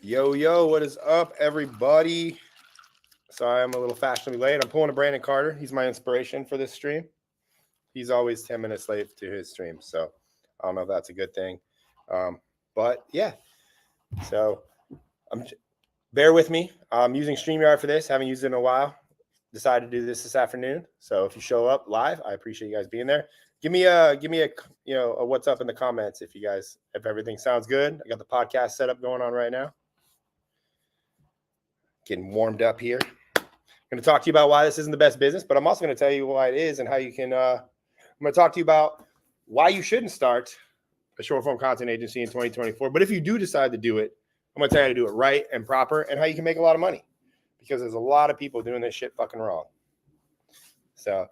Yo, what is up, everybody? Sorry, I'm a little fashionably late. I'm pulling a Brandon Carter. He's my inspiration for this stream. He's always 10 minutes late to his stream, so I don't know if that's a good thing. But yeah, so bear with me. I'm using StreamYard for this. Haven't used it in a while. Decided to do this afternoon. So if you show up live, I appreciate you guys being there. Give me a a what's up in the comments if everything sounds good. I got the podcast setup going on right now. Getting warmed up here. I'm going to talk to you about why this isn't the best business, but I'm also going to tell you why it is and how you can. I'm going to talk to you about why you shouldn't start a short form content agency in 2024. But if you do decide to do it, I'm going to tell you to do it right and proper and how you can make a lot of money, because there's a lot of people doing this shit fucking wrong. So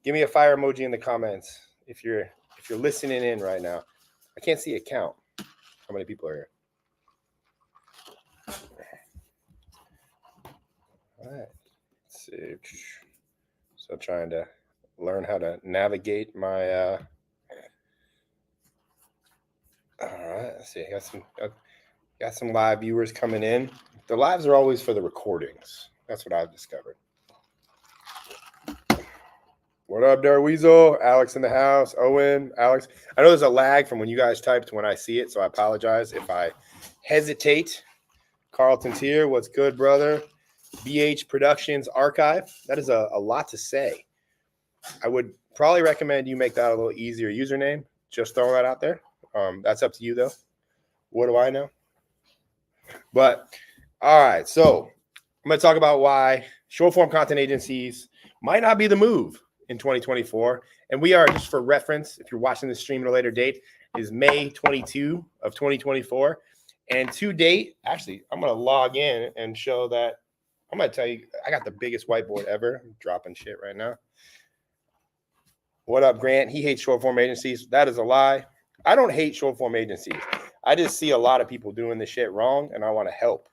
give me a fire emoji in the comments if you're listening in right now. I can't see a count. How many people are here? All right. Let's see. So trying to learn how to navigate my all right. Let's see. I got some live viewers coming in. The lives are always for the recordings. That's what I've discovered. What up, Darweezel? Alex in the house. Owen, Alex. I know there's a lag from when you guys type to when I see it, so I apologize if I hesitate. Carlton's here. What's good, brother? BH Productions Archive. That is a lot to say. I would probably recommend you make that a little easier username. Just throw that out there. That's up to you, though. What do I know? But, all right. So I'm going to talk about why short-form content agencies might not be the move in 2024. And we are, just for reference, if you're watching this stream at a later date, is May 22 of 2024. And to date, actually, I'm going to log in and show that. I'm going to tell you, I got the biggest whiteboard ever. I'm dropping shit right now. What up, Grant? He hates short-form agencies. That is a lie. I don't hate short-form agencies. I just see a lot of people doing this shit wrong, and I want to help.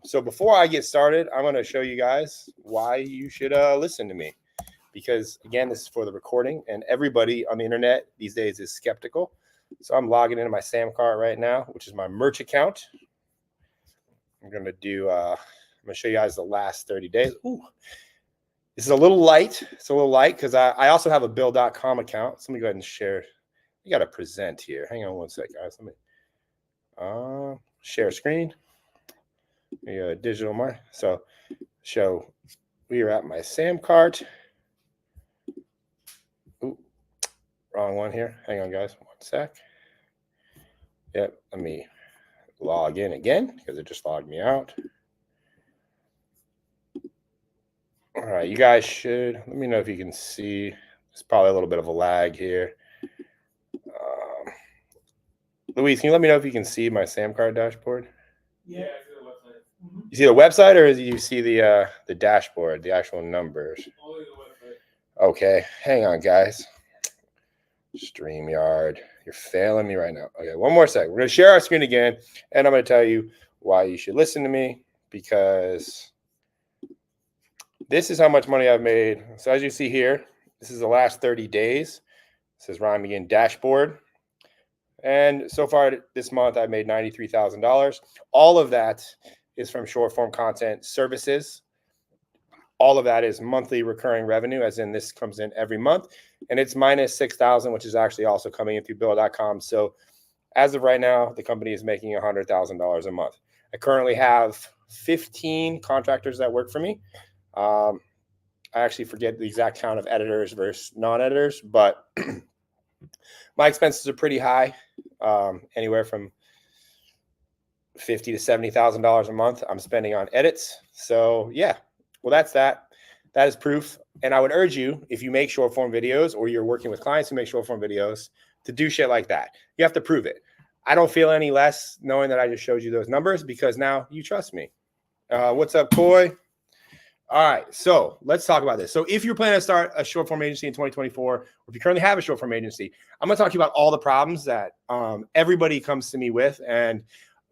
So before I get started, I'm going to show you guys why you should listen to me. Because, again, this is for the recording, and everybody on the internet these days is skeptical. So I'm logging into my Sam cart right now, which is my merch account. I'm going to do I'm going to show you guys the last 30 days. Ooh, this is a little light. It's a little light because I also have a Bill.com account. So let me go ahead and share. You got to present here. Hang on one sec, guys. Let me share screen. Digital mark. So we are at my Sam cart. Ooh, wrong one here. Hang on, guys. One sec. Yep. Let me log in again because it just logged me out. All right, you guys should let me know if you can see. There's probably a little bit of a lag here. Luis, can you let me know if you can see my Sam card dashboard? Yeah, I see the website. Mm-hmm. You see the website, or do you see the dashboard, the actual numbers? Only the website. Okay, hang on, guys. StreamYard, you're failing me right now. Okay, one more second. We're going to share our screen again, and I'm going to tell you why you should listen to me, because this is how much money I've made. So as you see here, this is the last 30 days. This is Ryan Magin dashboard. And so far this month, I've made $93,000. All of that is from short form content services. All of that is monthly recurring revenue, as in this comes in every month. And it's minus $6,000, which is actually also coming in through Bill.com. So as of right now, the company is making $100,000 a month. I currently have 15 contractors that work for me. I actually forget the exact count of editors versus non-editors, but my expenses are pretty high, anywhere from $50,000 to $70,000 a month I'm spending on edits. So yeah, well, that's that. That is proof. And I would urge you, if you make short form videos or you're working with clients who make short form videos, to do shit like that. You have to prove it. I don't feel any less knowing that I just showed you those numbers, because now you trust me. What's up, Coy? All right, so let's talk about this. So if you're planning to start a short form agency in 2024, or if you currently have a short form agency, I'm going to talk to you about all the problems that everybody comes to me with. And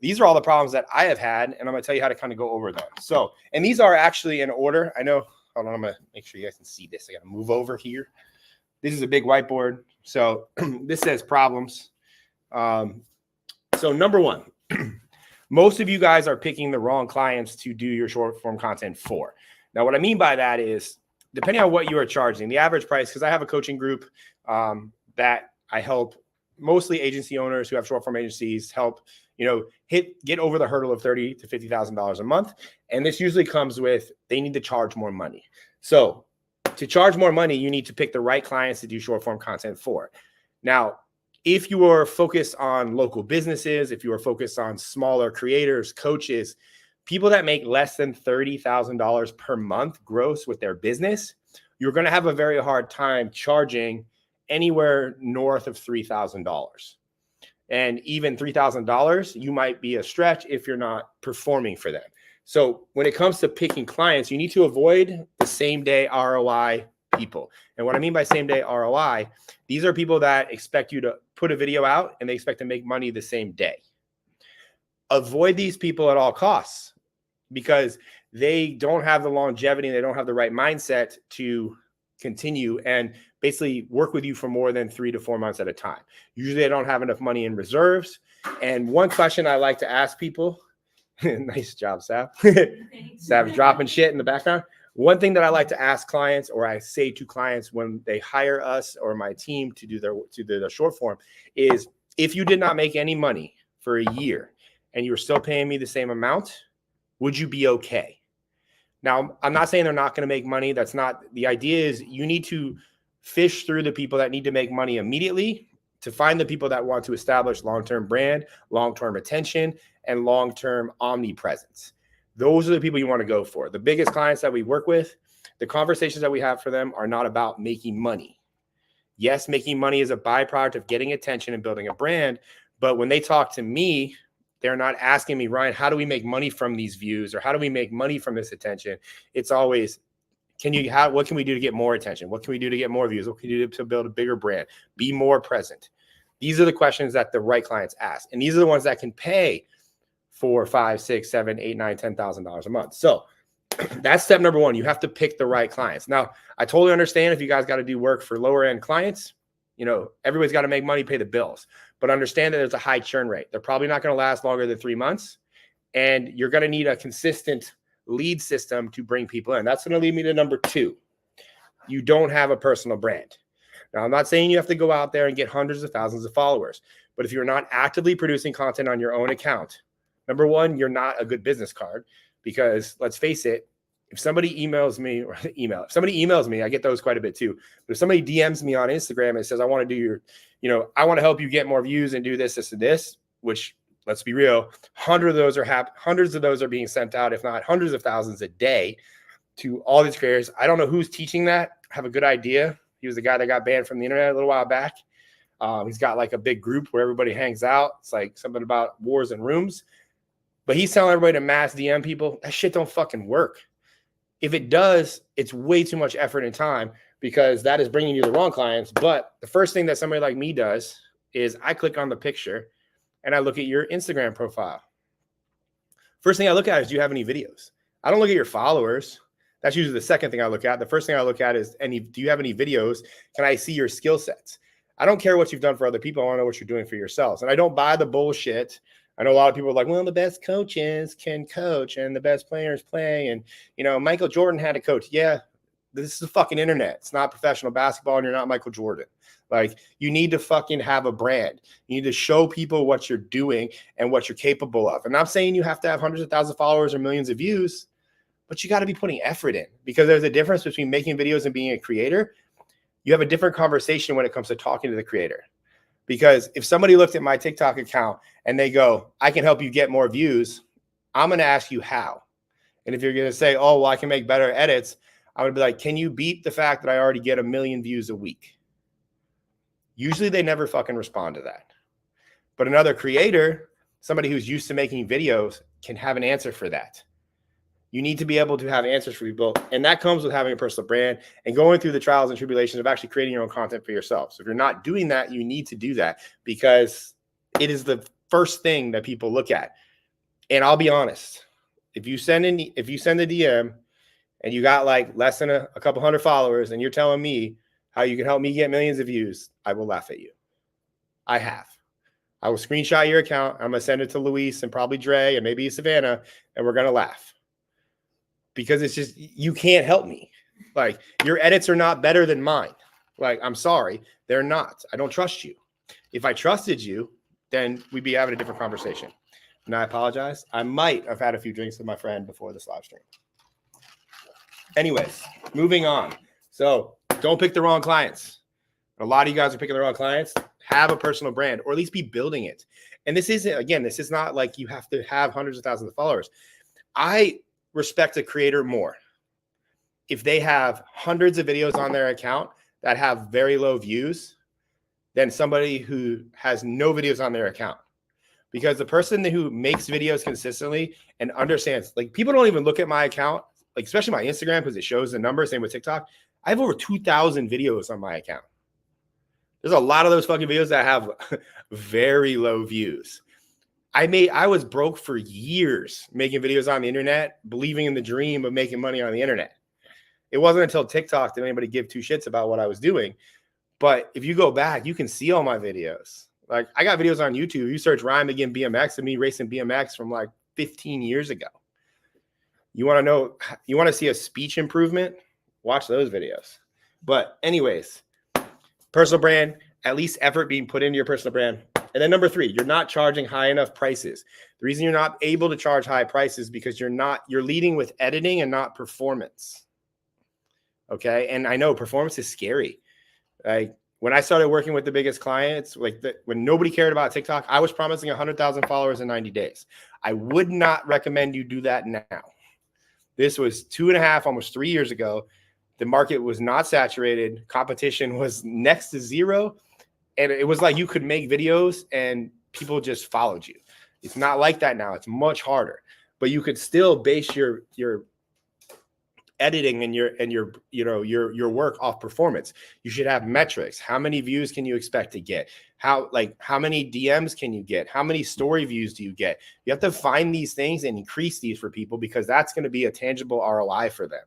these are all the problems that I have had, and I'm going to tell you how to kind of go over them. So, and these are actually in order. I know, hold on, I'm going to make sure you guys can see this. I got to move over here. This is a big whiteboard. So this says problems. So number one, most of you guys are picking the wrong clients to do your short form content for. Now, what I mean by that is, depending on what you are charging, the average price, because I have a coaching group that I help mostly agency owners who have short form agencies help, get over the hurdle of $30,000 to $50,000 a month. And this usually comes with, they need to charge more money. So to charge more money, you need to pick the right clients to do short form content for. Now, if you are focused on local businesses, if you are focused on smaller creators, coaches, people that make less than $30,000 per month gross with their business, you're going to have a very hard time charging anywhere north of $3,000. And even $3,000, you might be a stretch if you're not performing for them. So when it comes to picking clients, you need to avoid the same day ROI people. And what I mean by same day ROI, these are people that expect you to put a video out and they expect to make money the same day. Avoid these people at all costs because they don't have the longevity and they don't have the right mindset to continue and basically work with you for more than 3 to 4 months at a time. Usually they don't have enough money in reserves. And one question I like to ask people, nice job, Sav. Sav's dropping shit in the background. One thing that I like to ask clients, or I say to clients when they hire us or my team to do their short form, is if you did not make any money for a year and you were still paying me the same amount, would you be okay? Now, I'm not saying they're not going to make money. That's not the idea. Is you need to fish through the people that need to make money immediately to find the people that want to establish long-term brand, long-term attention, and long-term omnipresence. Those are the people you want to go for. The biggest clients that we work with, the conversations that we have for them are not about making money. Yes, making money is a byproduct of getting attention and building a brand. But when they talk to me, they're not asking me, Ryan, how do we make money from these views? Or how do we make money from this attention? It's always, what can we do to get more attention? What can we do to get more views? What can we do to build a bigger brand? Be more present. These are the questions that the right clients ask. And these are the ones that can pay $4, $5, $6, $7, $8, $9, $10,000 a month. So that's step number one. You have to pick the right clients. Now, I totally understand if you guys got to do work for lower end clients, everybody's got to make money, pay the bills, but understand that there's a high churn rate. They're probably not going to last longer than 3 months. And you're going to need a consistent lead system to bring people in. That's going to lead me to number 2. You don't have a personal brand. Now, I'm not saying you have to go out there and get hundreds of thousands of followers, but if you're not actively producing content on your own account, number one, you're not a good business card because let's face it, if somebody emails me, I get those quite a bit too. But if somebody DMs me on Instagram and says, I want to do I want to help you get more views and do this, this, and this, which let's be real, hundreds of those are being sent out, if not hundreds of thousands a day to all these creators. I don't know who's teaching that. I have a good idea. He was the guy that got banned from the internet a little while back. He's got like a big group where everybody hangs out. It's like something about wars and rooms. But he's telling everybody to mass DM people. That shit don't fucking work. If it does, it's way too much effort and time because that is bringing you the wrong clients. But the first thing that somebody like me does is I click on the picture and I look at your Instagram profile. First thing I look at is, do you have any videos? I don't look at your followers. That's usually the second thing I look at. The first thing I look at is, do you have any videos? Can I see your skill sets? I don't care what you've done for other people. I want to know what you're doing for yourselves. And I don't buy the bullshit. I know a lot of people are like, well, the best coaches can coach and the best players play. And, Michael Jordan had a coach. Yeah, this is the fucking internet. It's not professional basketball and you're not Michael Jordan. Like, you need to fucking have a brand. You need to show people what you're doing and what you're capable of. And I'm saying you have to have hundreds of thousands of followers or millions of views, but you got to be putting effort in because there's a difference between making videos and being a creator. You have a different conversation when it comes to talking to the creator. Because if somebody looked at my TikTok account and they go, I can help you get more views, I'm going to ask you how. And if you're going to say, oh, well, I can make better edits, I'm going to be like, can you beat the fact that I already get 1 million views a week? Usually they never fucking respond to that. But another creator, somebody who's used to making videos, can have an answer for that. You need to be able to have answers for people. And that comes with having a personal brand and going through the trials and tribulations of actually creating your own content for yourself. So if you're not doing that, you need to do that because it is the first thing that people look at. And I'll be honest, if you send a DM and you got like less than a couple hundred followers and you're telling me how you can help me get millions of views, I will laugh at you. I have. I will screenshot your account. I'm going to send it to Luis and probably Dre and maybe Savannah, and we're going to laugh. Because it's just, you can't help me. Like, your edits are not better than mine. Like, I'm sorry, they're not. I don't trust you. If I trusted you, then we'd be having a different conversation. And I apologize. I might have had a few drinks with my friend before this live stream. Anyways, moving on. So don't pick the wrong clients. A lot of you guys are picking the wrong clients. Have a personal brand, or at least be building it. And this isn't, again, this is not like you have to have hundreds of thousands of followers. I respect a creator more if they have hundreds of videos on their account that have very low views than somebody who has no videos on their account. Because the person who makes videos consistently and understands, like, people don't even look at my account, like especially my Instagram, because it shows the numbers. Same with TikTok. I have over 2,000 videos on my account. There's a lot of those fucking videos that have very low views. I was broke for years making videos on the internet, believing in the dream of making money on the internet. It wasn't until TikTok did anybody give two shits about what I was doing. But if you go back, you can see all my videos. Like, I got videos on YouTube. You search Ryan Magin BMX and me racing BMX from like 15 years ago. You want to know, you want to see a speech improvement? Watch those videos. But anyways, personal brand, at least effort being put into your personal brand. And then number 3, you're not charging high enough prices. The reason you're not able to charge high prices is because you're leading with editing and not performance. Okay. And I know performance is scary. Like, when I started working with the biggest clients, when nobody cared about TikTok, I was promising 100,000 followers in 90 days. I would not recommend you do that now. This was 2.5, almost 3 years ago. The market was not saturated. Competition was next to zero. And it was like you could make videos and people just followed you. It's not like that now. It's much harder. But you could still base your editing and your work off performance. You should have metrics. How many views can you expect to get? How many DMs can you get? How many story views do you get? You have to find these things and increase these for people, because that's going to be a tangible ROI for them.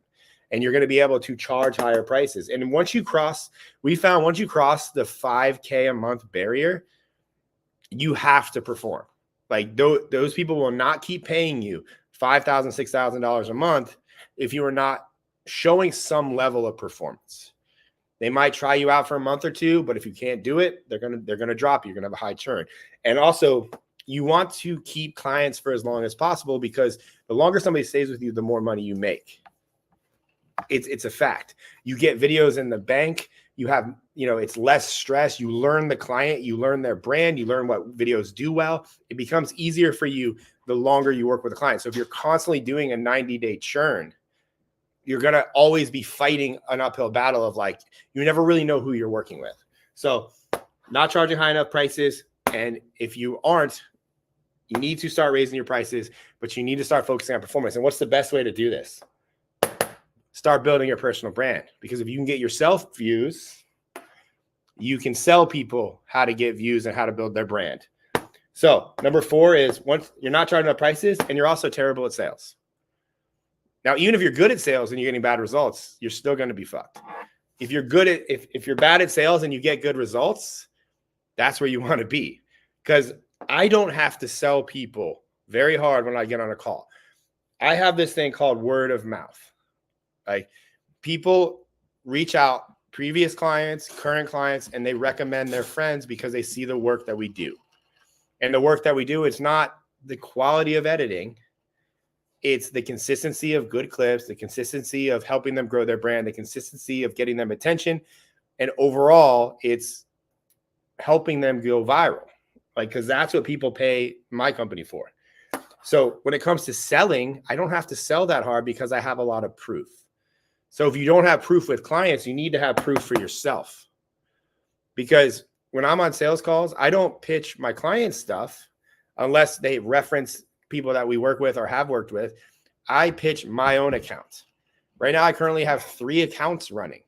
And you're going to be able to charge higher prices. And once you cross the 5K a month barrier, you have to perform. Like, those people will not keep paying you $5,000, $6,000 a month if you are not showing some level of performance. They might try you out for a month or two, but if you can't do it, they're gonna drop you. You're gonna have a high churn. And also, you want to keep clients for as long as possible, because the longer somebody stays with you, the more money you make. It's a fact. You get videos in the bank. You have, it's less stress. You learn the client, you learn their brand, you learn what videos do well. It becomes easier for you the longer you work with a client. So if you're constantly doing a 90-day churn, you're going to always be fighting an uphill battle of, like, you never really know who you're working with. So not charging high enough prices. And if you aren't, you need to start raising your prices, but you need to start focusing on performance. And what's the best way to do this? Start building your personal brand, because if you can get yourself views, you can sell people how to get views and how to build their brand. So number 4 is, once you're not charging enough prices and you're also terrible at sales. Now, even if you're good at sales and you're getting bad results, you're still going to be fucked. If you're good at, if you're bad at sales and you get good results, that's where you want to be. Because I don't have to sell people very hard when I get on a call. I have this thing called word of mouth. Like, people reach out, previous clients, current clients, and they recommend their friends because they see the work that we do. And the work that we do, it's not the quality of editing. It's the consistency of good clips, the consistency of helping them grow their brand, the consistency of getting them attention. And overall, it's helping them go viral. Like, because that's what people pay my company for. So when it comes to selling, I don't have to sell that hard because I have a lot of proof. So if you don't have proof with clients, you need to have proof for yourself. Because when I'm on sales calls, I don't pitch my clients stuff unless they reference people that we work with or have worked with. I pitch my own account. Right now, I currently have 3 accounts running.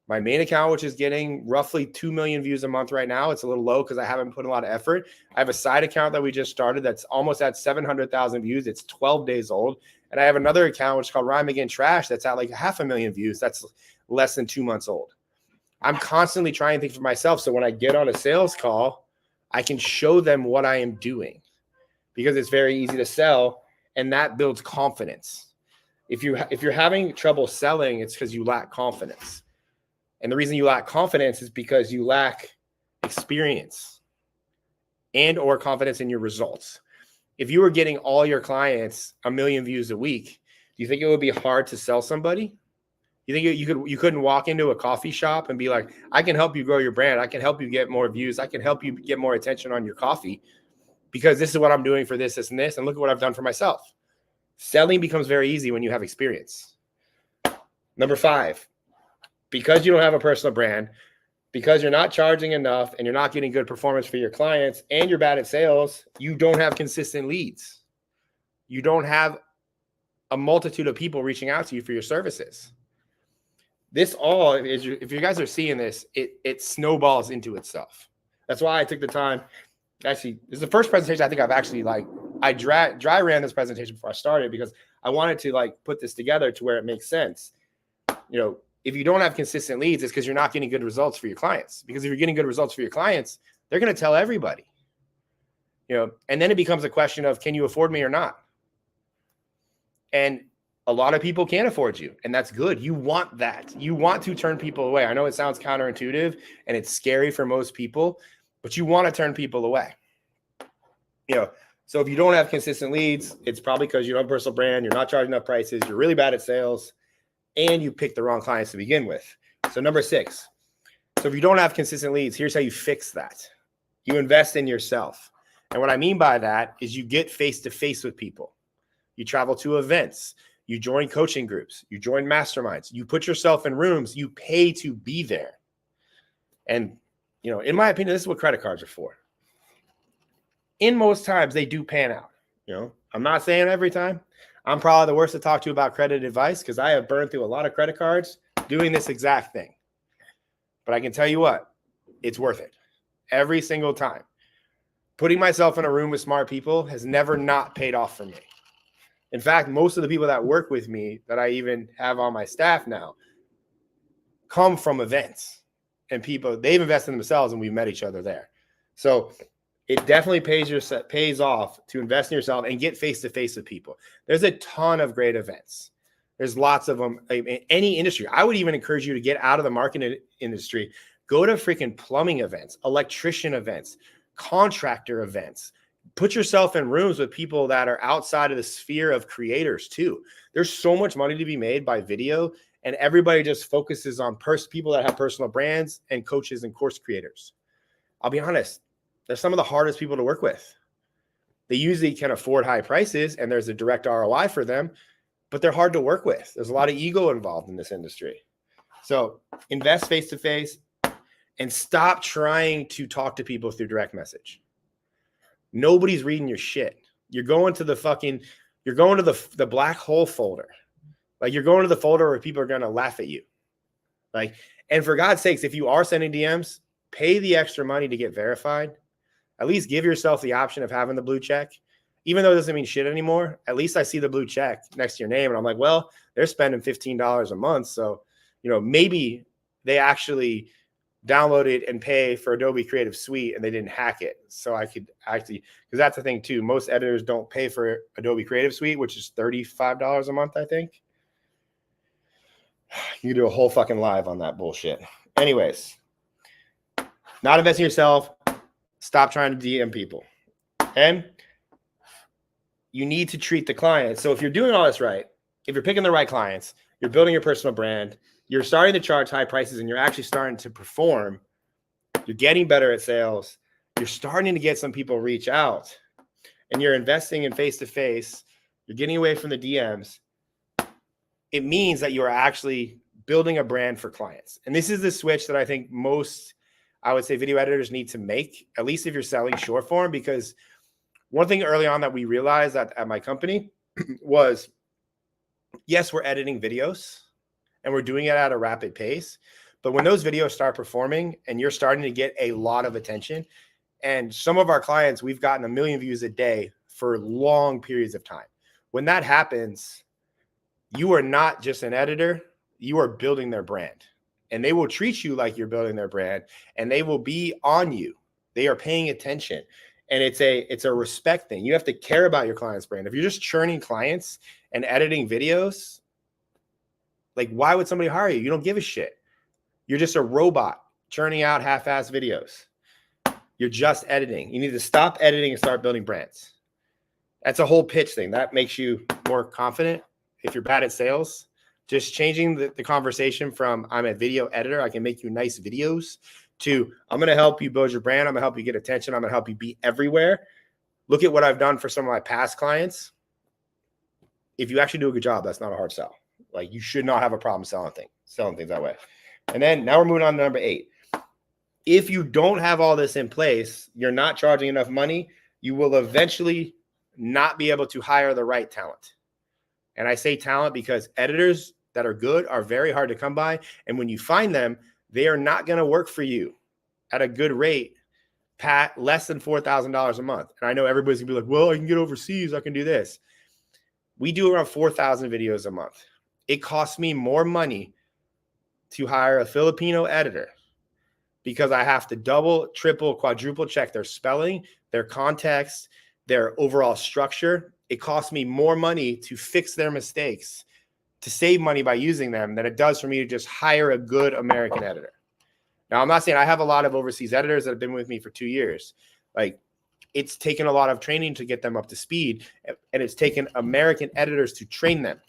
My main account, which is getting roughly 2 million views a month right now. It's a little low because I haven't put a lot of effort. I have a side account that we just started that's almost at 700,000 views. It's 12 days old. And I have another account, which is called Ryan Magin Trash, that's at like 500,000 views. That's less than 2 months old. I'm constantly trying things for myself. So when I get on a sales call, I can show them what I am doing because it's very easy to sell, and that builds confidence. If you're having trouble selling, it's because you lack confidence. And the reason you lack confidence is because you lack experience and or confidence in your results. If you were getting all your clients 1 million views a week, do you think it would be hard to sell somebody? You think you couldn't walk into a coffee shop and be like, I can help you grow your brand. I can help you get more views. I can help you get more attention on your coffee because this is what I'm doing for this, this, and this. And look at what I've done for myself. Selling becomes very easy when you have experience. Number 5, because you don't have a personal brand, because you're not charging enough and you're not getting good performance for your clients and you're bad at sales, you don't have consistent leads. You don't have a multitude of people reaching out to you for your services. This all, if you guys are seeing this, it snowballs into itself. That's why I took the time. Actually, this is the first presentation I think I've actually I dry ran this presentation before I started because I wanted to put this together to where it makes sense. You know, if you don't have consistent leads, it's because you're not getting good results for your clients. Because if you're getting good results for your clients, they're going to tell everybody. You know, and then it becomes a question of, can you afford me or not? And a lot of people can't afford you, and that's good. You want that. You want to turn people away. I know it sounds counterintuitive and it's scary for most people, but you want to turn people away. You know, so if you don't have consistent leads, it's probably because you don't have a personal brand, you're not charging enough prices, you're really bad at sales, and you picked the wrong clients to begin with. So number 6. So if you don't have consistent leads, here's how you fix that. You invest in yourself. And what I mean by that is you get face-to-face with people. You travel to events. You join coaching groups. You join masterminds. You put yourself in rooms. You pay to be there. And, you know, in my opinion, this is what credit cards are for. In most times, they do pan out. You know, I'm not saying every time. I'm probably the worst to talk to about credit advice because I have burned through a lot of credit cards doing this exact thing. But I can tell you what, it's worth it. Every single time. Putting myself in a room with smart people has never not paid off for me. In fact, most of the people that work with me that I even have on my staff now come from events and people, they've invested in themselves and we've met each other there. So it definitely pays off to invest in yourself and get face-to-face with people. There's a ton of great events. There's lots of them in any industry. I would even encourage you to get out of the marketing industry. Go to freaking plumbing events, electrician events, contractor events. Put yourself in rooms with people that are outside of the sphere of creators too. There's so much money to be made by video, and everybody just focuses on people that have personal brands and coaches and course creators. I'll be honest, they're some of the hardest people to work with. They usually can afford high prices and there's a direct ROI for them, but they're hard to work with. There's a lot of ego involved in this industry. So invest face-to-face and stop trying to talk to people through direct message. Nobody's reading your shit. You're going to the black hole folder. Like you're going to the folder where people are going to laugh at you. Like, and for God's sakes, if you are sending DMs, pay the extra money to get verified. At least give yourself the option of having the blue check. Even though it doesn't mean shit anymore, at least I see the blue check next to your name. And I'm like, well, they're spending $15 a month. So, you know, maybe they actually download it and pay for Adobe Creative Suite and they didn't hack it. So I could actually, because that's the thing too. Most editors don't pay for Adobe Creative Suite, which is $35 a month, I think. You do a whole fucking live on that bullshit. Anyways, not investing in yourself. Stop trying to DM people. And you need to treat the clients. So if you're doing all this right, if you're picking the right clients, you're building your personal brand, you're starting to charge high prices and you're actually starting to perform, you're getting better at sales, you're starting to get some people reach out, and you're investing in face-to-face, you're getting away from the DMs, it means that you are actually building a brand for clients. And this is the switch that I think most, I would say, video editors need to make, at least if you're selling short form, because one thing early on that we realized at my company was, yes, we're editing videos and we're doing it at a rapid pace. But when those videos start performing and you're starting to get a lot of attention, and some of our clients, we've gotten 1 million views a day for long periods of time. When that happens, you are not just an editor, you are building their brand. And they will treat you like you're building their brand, and they will be on you. They are paying attention. And it's a respect thing. You have to care about your client's brand. If you're just churning clients and editing videos, like why would somebody hire you? You don't give a shit. You're just a robot churning out half-ass videos. You're just editing. You need to stop editing and start building brands. That's a whole pitch thing. That makes you more confident. If you're bad at sales, just changing the conversation from I'm a video editor, I can make you nice videos, to I'm going to help you build your brand. I'm going to help you get attention. I'm going to help you be everywhere. Look at what I've done for some of my past clients. If you actually do a good job, that's not a hard sell. Like you should not have a problem selling things that way. And then now we're moving on to number 8. If you don't have all this in place, you're not charging enough money, you will eventually not be able to hire the right talent. And I say talent because editors that are good are very hard to come by. And when you find them, they are not going to work for you at a good rate, less than $4,000 a month. And I know everybody's going to be like, well, I can get overseas. I can do this. We do around 4,000 videos a month. It costs me more money to hire a Filipino editor because I have to double, triple, quadruple check their spelling, their context, their overall structure. It costs me more money to fix their mistakes, to save money by using them, than it does for me to just hire a good American editor. Now, I'm not saying I have a lot of overseas editors that have been with me for 2 years. Like, it's taken a lot of training to get them up to speed, and it's taken American editors to train them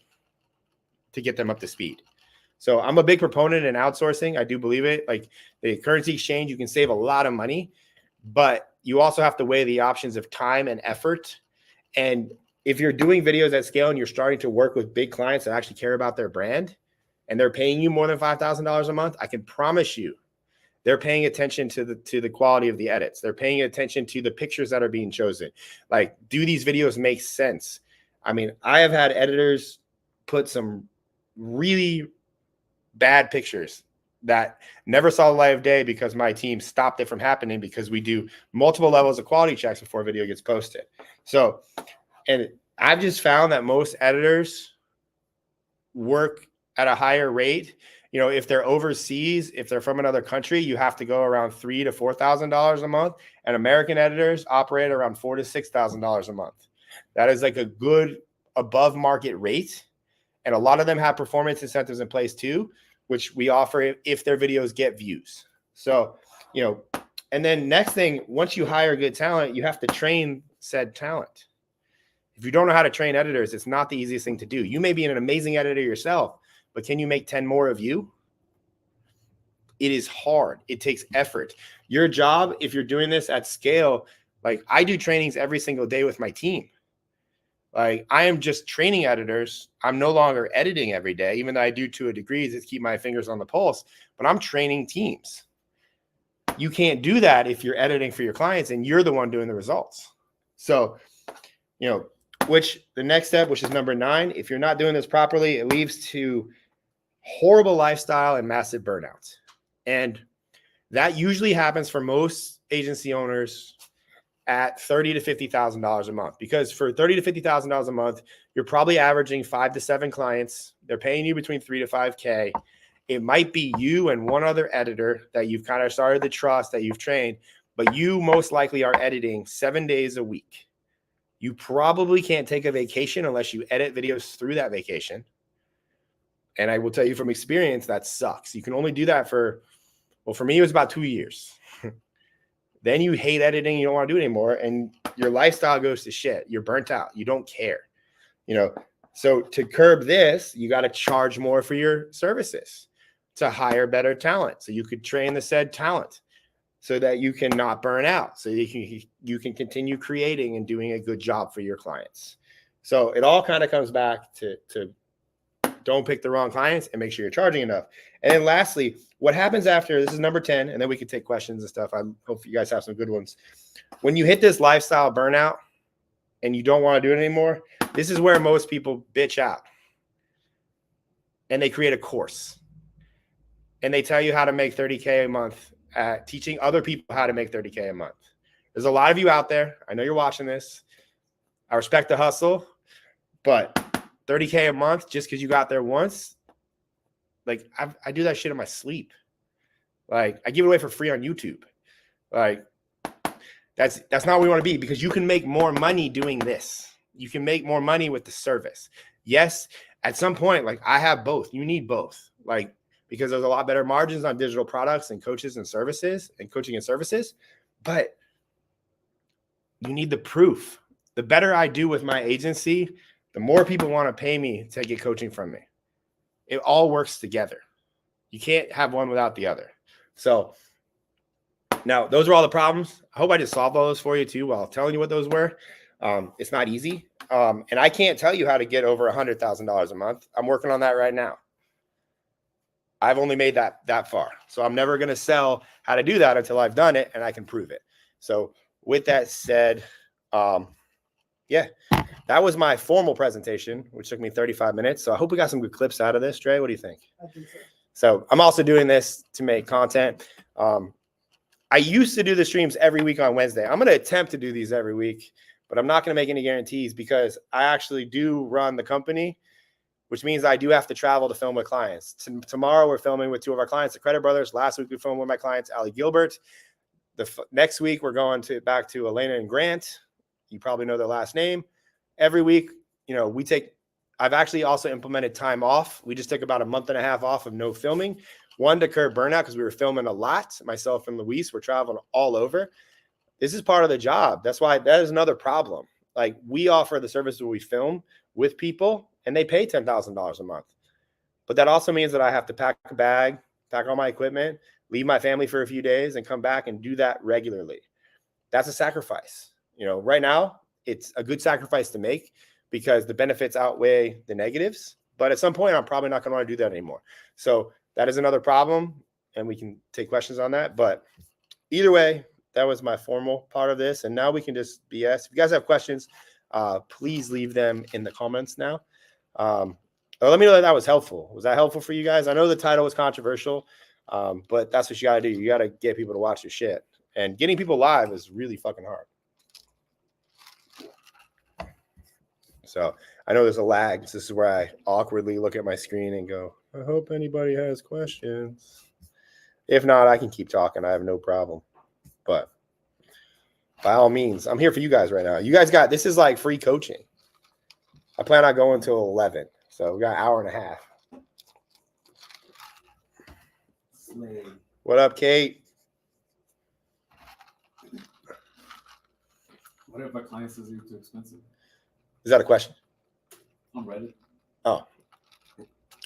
to get them up to speed. So I'm a big proponent in outsourcing. I do believe it. Like the currency exchange, you can save a lot of money, but you also have to weigh the options of time and effort. And if you're doing videos at scale and you're starting to work with big clients that actually care about their brand and they're paying you more than $5,000 a month, I can promise you they're paying attention to the quality of the edits. They're paying attention to the pictures that are being chosen. Like, do these videos make sense? I mean, I have had editors put some really bad pictures that never saw the light of day because my team stopped it from happening, because we do multiple levels of quality checks before a video gets posted. So, and I've just found that most editors work at a higher rate. You know, if they're overseas, if they're from another country, you have to go around $3,000 to $4,000 a month, and American editors operate around $4,000 to $6,000 a month. That is like a good above market rate, and a lot of them have performance incentives in place too, which we offer if their videos get views. So, you know, and then next thing, once you hire good talent, you have to train said talent. If you don't know how to train editors, it's not the easiest thing to do. You may be an amazing editor yourself, but can you make 10 more of you? It is hard. It takes effort. Your job, if you're doing this at scale, like I do trainings every single day with my team. Like I am just training editors. I'm no longer editing every day, even though I do to a degree to keep my fingers on the pulse, but I'm training teams. You can't do that if you're editing for your clients and you're the one doing the results. So, you know, which the next step, which is number 9, if you're not doing this properly, it leads to horrible lifestyle and massive burnout. And that usually happens for most agency owners at $30,000 to $50,000 a month, because for $30,000 to $50,000 a month, you're probably averaging 5 to 7 clients. They're paying you between $3,000 to $5,000. It might be you and one other editor that you've kind of started to trust, that you've trained, but you most likely are editing 7 days a week. You probably can't take a vacation unless you edit videos through that vacation. And I will tell you from experience, that sucks. You can only do that for me, it was about 2 years. Then you hate editing, you don't want to do it anymore, and your lifestyle goes to shit. You're burnt out. You don't care. You know, so to curb this, you got to charge more for your services, to hire better talent, so you could train the said talent, so that you can not burn out, so you can continue creating and doing a good job for your clients. So it all kind of comes back to don't pick the wrong clients and make sure you're charging enough. And then lastly, what happens after, this is number 10, and then we can take questions and stuff. I hope you guys have some good ones. When you hit this lifestyle burnout and you don't want to do it anymore, this is where most people bitch out. And they create a course. And they tell you how to make $30K a month, teaching other people how to make $30K a month. There's a lot of you out there. I know you're watching this. I respect the hustle, but $30K a month just because you got there once, like I do that shit in my sleep. Like I give it away for free on YouTube. Like That's not what we want to be, because you can make more money doing this. You can make more money with the service. Yes, at some point, like I have both. You need both, like, because there's a lot better margins on digital products and coaches and services and coaching and services. But you need the proof. The better I do with my agency, the more people want to pay me to get coaching from me. It all works together. You can't have one without the other. So now those are all the problems. I hope I just solved all those for you too while telling you what those were. It's not easy. And I can't tell you how to get over $100,000 a month. I'm working on that right now. I've only made that far. So I'm never going to sell how to do that until I've done it and I can prove it. So with that said, yeah, that was my formal presentation, which took me 35 minutes. So I hope we got some good clips out of this. Dre, what do you think? I think so. So I'm also doing this to make content. I used to do the streams every week on Wednesday. I'm going to attempt to do these every week, but I'm not going to make any guarantees because I actually do run the company, which means I do have to travel to film with clients. Tomorrow we're filming with two of our clients, the Credit Brothers. Last week we filmed with my clients, Ali Gilbert. Next week we're going back to Elena and Grant. You probably know their last name. Every week, I've actually also implemented time off. We just took about a month and a half off of no filming. One, to curb burnout, because we were filming a lot. Myself and Luis were traveling all over. This is part of the job. That's why that is another problem. Like, we offer the service where we film with people and they pay $10,000 a month. But that also means that I have to pack a bag, pack all my equipment, leave my family for a few days and come back and do that regularly. That's a sacrifice. Right now it's a good sacrifice to make because the benefits outweigh the negatives. But at some point, I'm probably not going to want to do that anymore. So that is another problem, and we can take questions on that. But either way, that was my formal part of this. And now we can just BS. If you guys have questions, please leave them in the comments now. Let me know that was helpful. Was that helpful for you guys? I know the title was controversial, but that's what you got to do. You got to get people to watch your shit. And getting people live is really fucking hard. So I know there's a lag. This is where I awkwardly look at my screen and go, I hope anybody has questions. If not, I can keep talking. I have no problem. But by all means, I'm here for you guys right now. You guys this is like free coaching. I plan on going till 11. So we got an hour and a half. Slay. What up, Kate? What if a client says you're too expensive? Is that a question? On Reddit. Oh,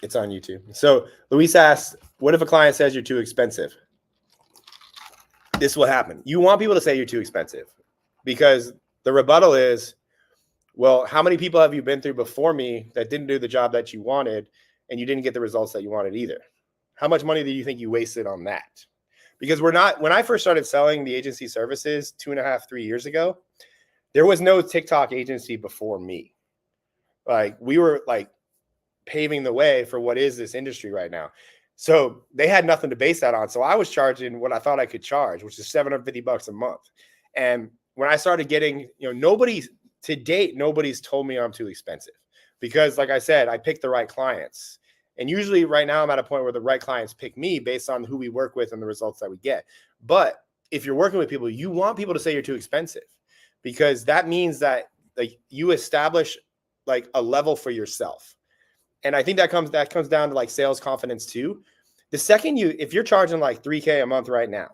it's on YouTube. So Luis asked, what if a client says you're too expensive? This will happen. You want people to say you're too expensive because the rebuttal is, well, how many people have you been through before me that didn't do the job that you wanted and you didn't get the results that you wanted either? How much money do you think you wasted on that? Because when I first started selling the agency services 2.5, 3 years ago, there was no TikTok agency before me. Like, we were like paving the way for what is this industry right now. So they had nothing to base that on. So I was charging what I thought I could charge, which is $750 a month. And when I started getting, nobody's told me I'm too expensive because, like I said, I picked the right clients. And usually right now I'm at a point where the right clients pick me based on who we work with and the results that we get. But if you're working with people, you want people to say you're too expensive because that means that like you establish like a level for yourself. And I think that comes down to like sales confidence too. The second if you're charging like $3K a month right now,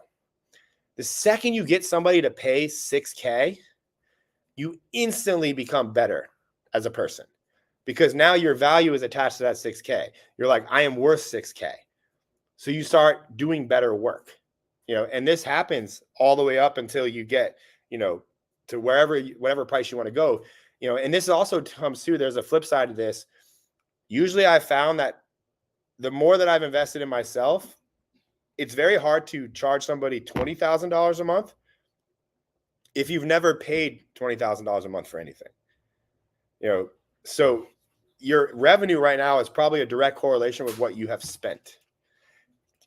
the second you get somebody to pay $6K, you instantly become better as a person because now your value is attached to that $6K. You're like, I am worth $6K. So you start doing better work, and this happens all the way up until you get, to whatever price you want to go, and this also comes through. There's a flip side to this. Usually I've found that the more that I've invested in myself, it's very hard to charge somebody $20,000 a month if you've never paid $20,000 a month for anything. So your revenue right now is probably a direct correlation with what you have spent.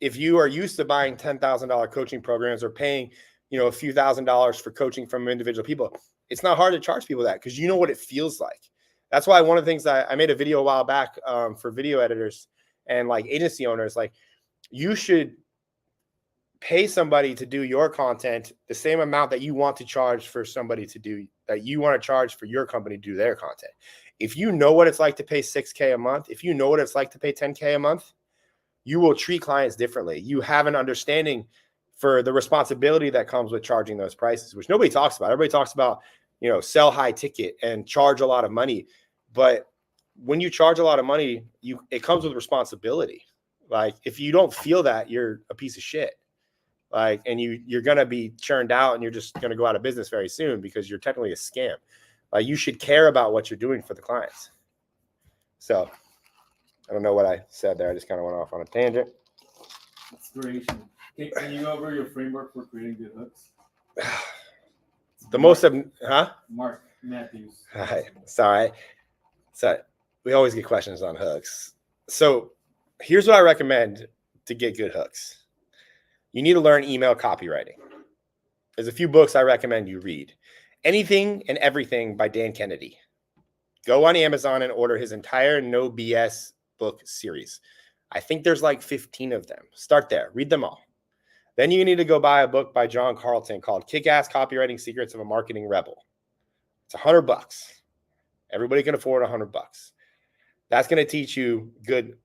If you are used to buying $10,000 coaching programs or paying, a few $1,000s for coaching from individual people, it's not hard to charge people that because you know what it feels like. That's why one of the things that I made a video a while back for video editors and like agency owners, like you should pay somebody to do your content the same amount that you want to charge for somebody to do that you want to charge for your company to do their content. If you know what it's like to pay $6K a month, if you know what it's like to pay $10K a month, you will treat clients differently. You have an understanding for the responsibility that comes with charging those prices, which nobody talks about. Everybody talks about, sell high ticket and charge a lot of money. But when you charge a lot of money, it comes with responsibility. Like, if you don't feel that, you're a piece of shit. Like, and you're going to be churned out and you're just going to go out of business very soon because you're technically a scam. Like, you should care about what you're doing for the clients. So I don't know what I said there. I just kind of went off on a tangent. Inspiration. Okay, can you go over your framework for creating good hooks? Mark Matthews. All right. Sorry. So we always get questions on hooks. So here's what I recommend to get good hooks. You need to learn email copywriting. There's a few books I recommend you read. Anything and Everything by Dan Kennedy. Go on Amazon and order his entire No BS book series. I think there's like 15 of them. Start there. Read them all. Then you need to go buy a book by John Carlton called Kick-Ass Copywriting Secrets of a Marketing Rebel. It's $100. Everybody can afford $100. That's going to teach you good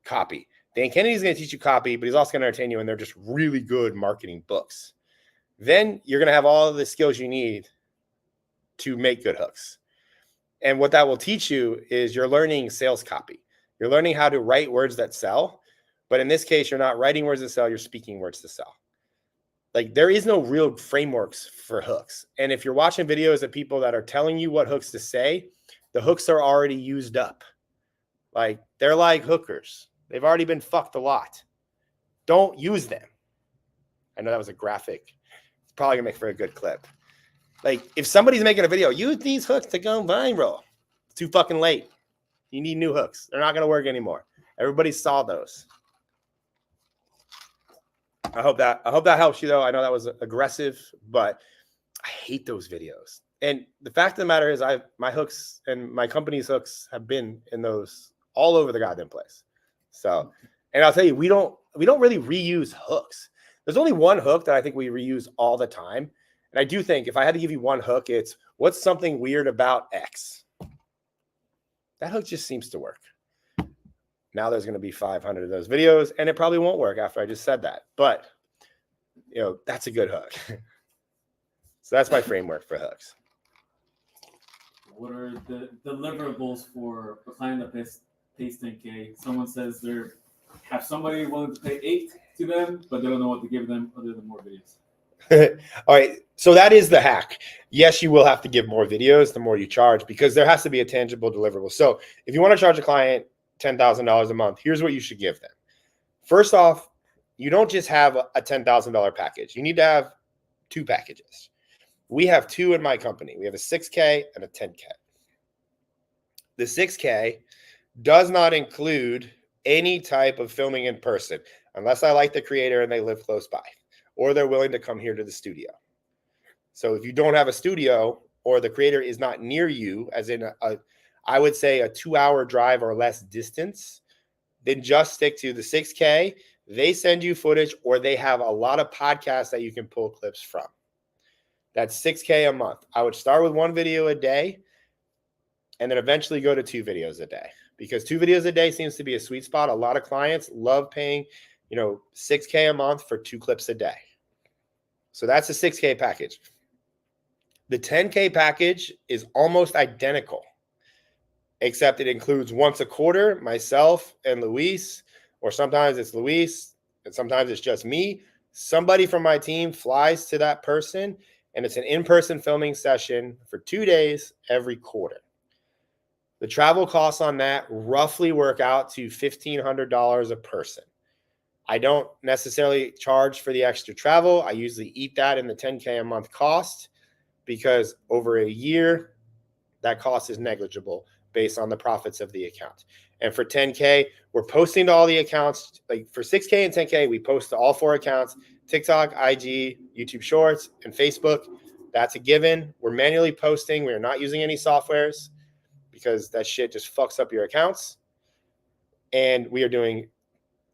copy. Dan Kennedy's going to teach you copy, but he's also going to entertain you, and they're just really good marketing books. Then you're going to have all of the skills you need to make good hooks. And what that will teach you is you're learning sales copy. You're learning how to write words that sell. But in this case, you're not writing words that sell, you're speaking words to sell. Like, there is no real frameworks for hooks. And if you're watching videos of people that are telling you what hooks to say, the hooks are already used up. Like, they're like hookers. They've already been fucked a lot. Don't use them. I know that was a graphic. It's probably gonna make for a good clip. Like, if somebody's making a video, use these hooks to go viral. It's too fucking late. You need new hooks. They're not gonna work anymore. Everybody saw those. I hope that helps you, though. I know that was aggressive, but I hate those videos. And the fact of the matter is, my hooks and my company's hooks have been in those all over the goddamn place. So, and I'll tell you, we don't really reuse hooks. There's only one hook that I think we reuse all the time. And I do think if I had to give you one hook, it's what's something weird about X? That hook just seems to work. Now there's going to be 500 of those videos, and it probably won't work after I just said that. But, that's a good hook. So that's my framework for hooks. What are the deliverables for a client that pays 10K? Someone says have somebody willing to pay 8 to them, but they don't know what to give them other than more videos. All right. So that is the hack. Yes, you will have to give more videos the more you charge, because there has to be a tangible deliverable. So if you want to charge a client $10,000 a month, here's what you should give them. First off, you don't just have a $10,000 package. You need to have 2 packages. We have 2 in my company. We have a 6K and a 10K. The 6K does not include any type of filming in person, unless I like the creator and they live close by, or they're willing to come here to the studio. So if you don't have a studio, or the creator is not near you, as in I would say a 2-hour drive or less distance, then just stick to the 6K. They send you footage, or they have a lot of podcasts that you can pull clips from. That's 6K a month. I would start with 1 video a day and then eventually go to 2 videos a day, because 2 videos a day seems to be a sweet spot. A lot of clients love paying, 6K a month for 2 clips a day. So that's a 6K package. The 10K package is almost identical, except it includes once a quarter, myself and Luis, or sometimes it's Luis, and sometimes it's just me. Somebody from my team flies to that person, and it's an in-person filming session for 2 days every quarter. The travel costs on that roughly work out to $1,500 a person. I don't necessarily charge for the extra travel. I usually eat that in the 10K a month cost, because over a year, that cost is negligible based on the profits of the account. And for 10K, we're posting to all the accounts. Like for 6K and 10K, we post to all 4 accounts: TikTok, IG, YouTube Shorts, and Facebook. That's a given. We're manually posting. We're not using any softwares, because that shit just fucks up your accounts. And we are doing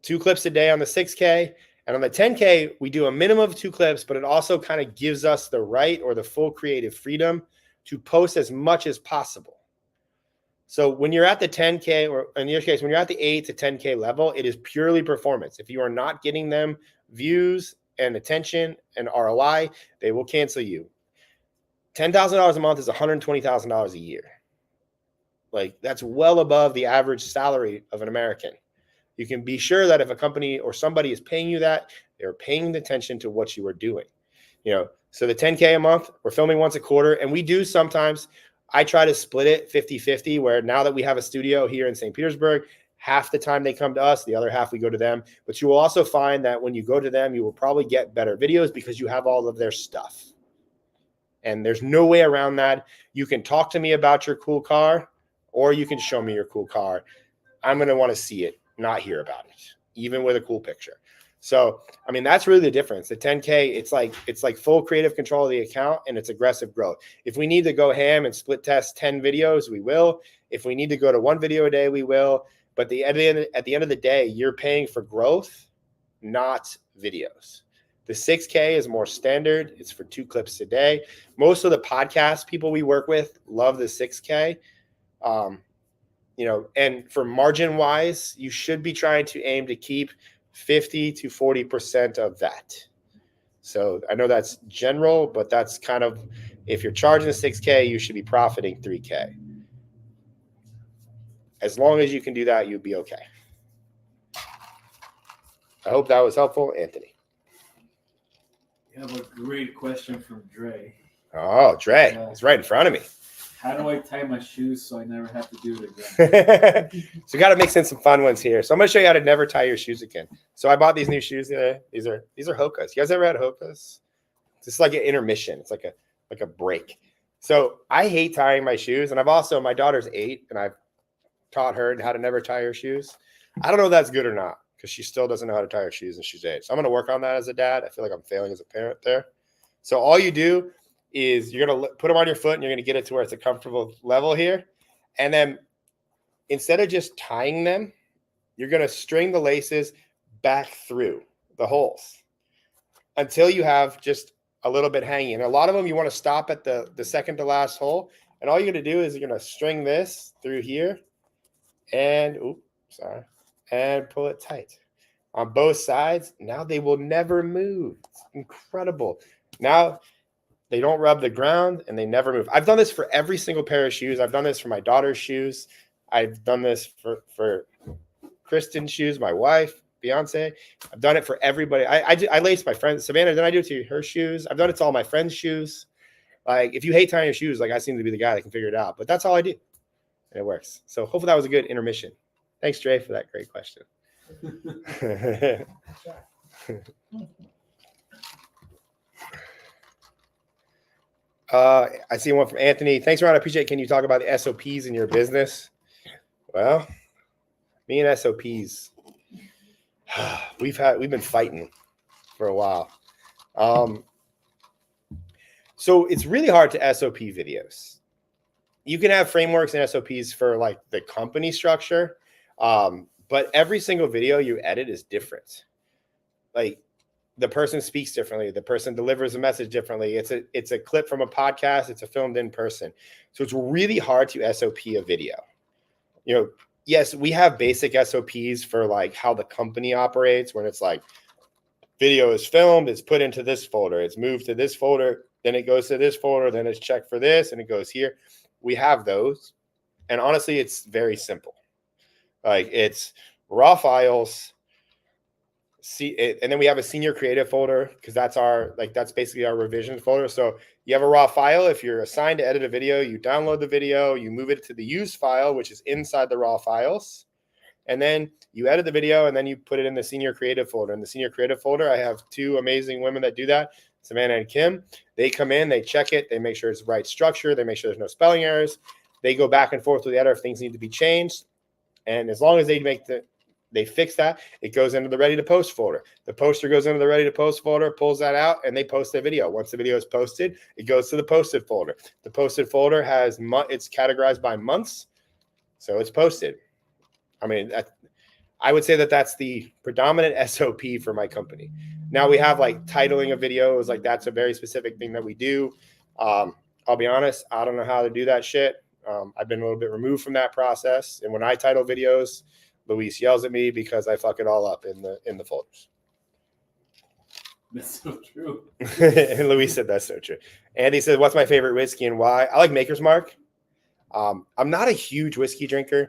2 clips a day on the 6K, And on the 10K, we do a minimum of 2 clips, but it also kind of gives us the right or the full creative freedom to post as much as possible. So when you're at the 10K, or in your case, when you're at the 8 to 10K level, it is purely performance. If you are not getting them views and attention and ROI, they will cancel you. $10,000 a month is $120,000 a year. Like, that's well above the average salary of an American. You can be sure that if a company or somebody is paying you that, they're paying attention to what you are doing. So the 10K a month, we're filming once a quarter, and we do sometimes, I try to split it 50-50, where now that we have a studio here in St. Petersburg, half the time they come to us, the other half we go to them. But you will also find that when you go to them, you will probably get better videos because you have all of their stuff. And there's no way around that. You can talk to me about your cool car, or you can show me your cool car. I'm going to want to see it, not hear about it, even with a cool picture. So, I mean, that's really the difference. The 10K, it's like full creative control of the account, and it's aggressive growth. If we need to go ham and split test 10 videos, we will. If we need to go to 1 video a day, we will. But at the end of the day, you're paying for growth, not videos. The 6K is more standard. It's for 2 clips a day. Most of the podcast people we work with love the 6K. And for margin wise, you should be trying to aim to keep 50 to 40% of that. So I know that's general, but that's kind of, if you're charging 6K, you should be profiting 3K. As long as you can do that, you'll be okay. I hope that was helpful, Anthony. You have a great question from Dre. Oh, Dre, it's right in front of me. How do I tie my shoes so I never have to do it again? So we got to mix in some fun ones here. So I'm going to show you how to never tie your shoes again. So I bought these new shoes today. These are Hokas. You guys ever had Hokas? It's like an intermission. It's like a break. So I hate tying my shoes, and my daughter's 8, and I've taught her how to never tie her shoes. I don't know if that's good or not, because she still doesn't know how to tie her shoes, and she's 8. So I'm going to work on that as a dad. I feel like I'm failing as a parent there. So all you do is you're going to put them on your foot, and you're going to get it to where it's a comfortable level here. And then instead of just tying them, you're going to string the laces back through the holes until you have just a little bit hanging. And a lot of them, you want to stop at the second to last hole. And all you're going to do is you're going to string this through here and pull it tight on both sides. Now they will never move. It's incredible. Now they don't rub the ground and they never move. I've done this for every single pair of shoes. I've done this for my daughter's shoes. I've done this for Kristen's shoes, my wife, Beyonce. I've done it for everybody. I lace my friends. Savannah, then I do it to her shoes. I've done it to all my friends' shoes. Like, if you hate tying your shoes, like, I seem to be the guy that can figure it out. But that's all I do. And it works. So hopefully that was a good intermission. Thanks, Dre, for that great question. I see one from Anthony. Thanks, Ron. I appreciate it. Can you talk about the SOPs in your business? Well, me and SOPs, we've been fighting for a while. So it's really hard to SOP videos. You can have frameworks and SOPs for like the company structure, but every single video you edit is different. Like, the person speaks differently. The person delivers a message differently. It's a clip from a podcast. It's a filmed in person. So it's really hard to SOP a video. Yes, we have basic SOPs for like how the company operates, when it's like video is filmed, it's put into this folder, it's moved to this folder, then it goes to this folder, then it's checked for this, and it goes here. We have those. And honestly, it's very simple. Like, it's raw files. And then we have a senior creative folder, because that's basically our revision folder. So you have a raw file. If you're assigned to edit a video, you download the video, you move it to the used file, which is inside the raw files. And then you edit the video, and then you put it in the senior creative folder. In the senior creative folder, I have 2 amazing women that do that, Savannah and Kim. They come in, they check it, they make sure it's the right structure, they make sure there's no spelling errors. They go back and forth with the editor if things need to be changed. And as long as they fix that, it goes into the ready to post folder. The poster goes into the ready to post folder, pulls that out, and they post the video. Once the video is posted, it goes to the posted folder. The posted folder it's categorized by months, so it's posted. I mean, I would say that that's the predominant SOP for my company. Now we have like titling of videos, like that's a very specific thing that we do. I'll be honest, I don't know how to do that shit. I've been a little bit removed from that process, and when I title videos, Luis yells at me because I fuck it all up in the folders. That's so true. And Luis said that's so true. Andy said, "What's my favorite whiskey and why?" I like Maker's Mark. I'm not a huge whiskey drinker.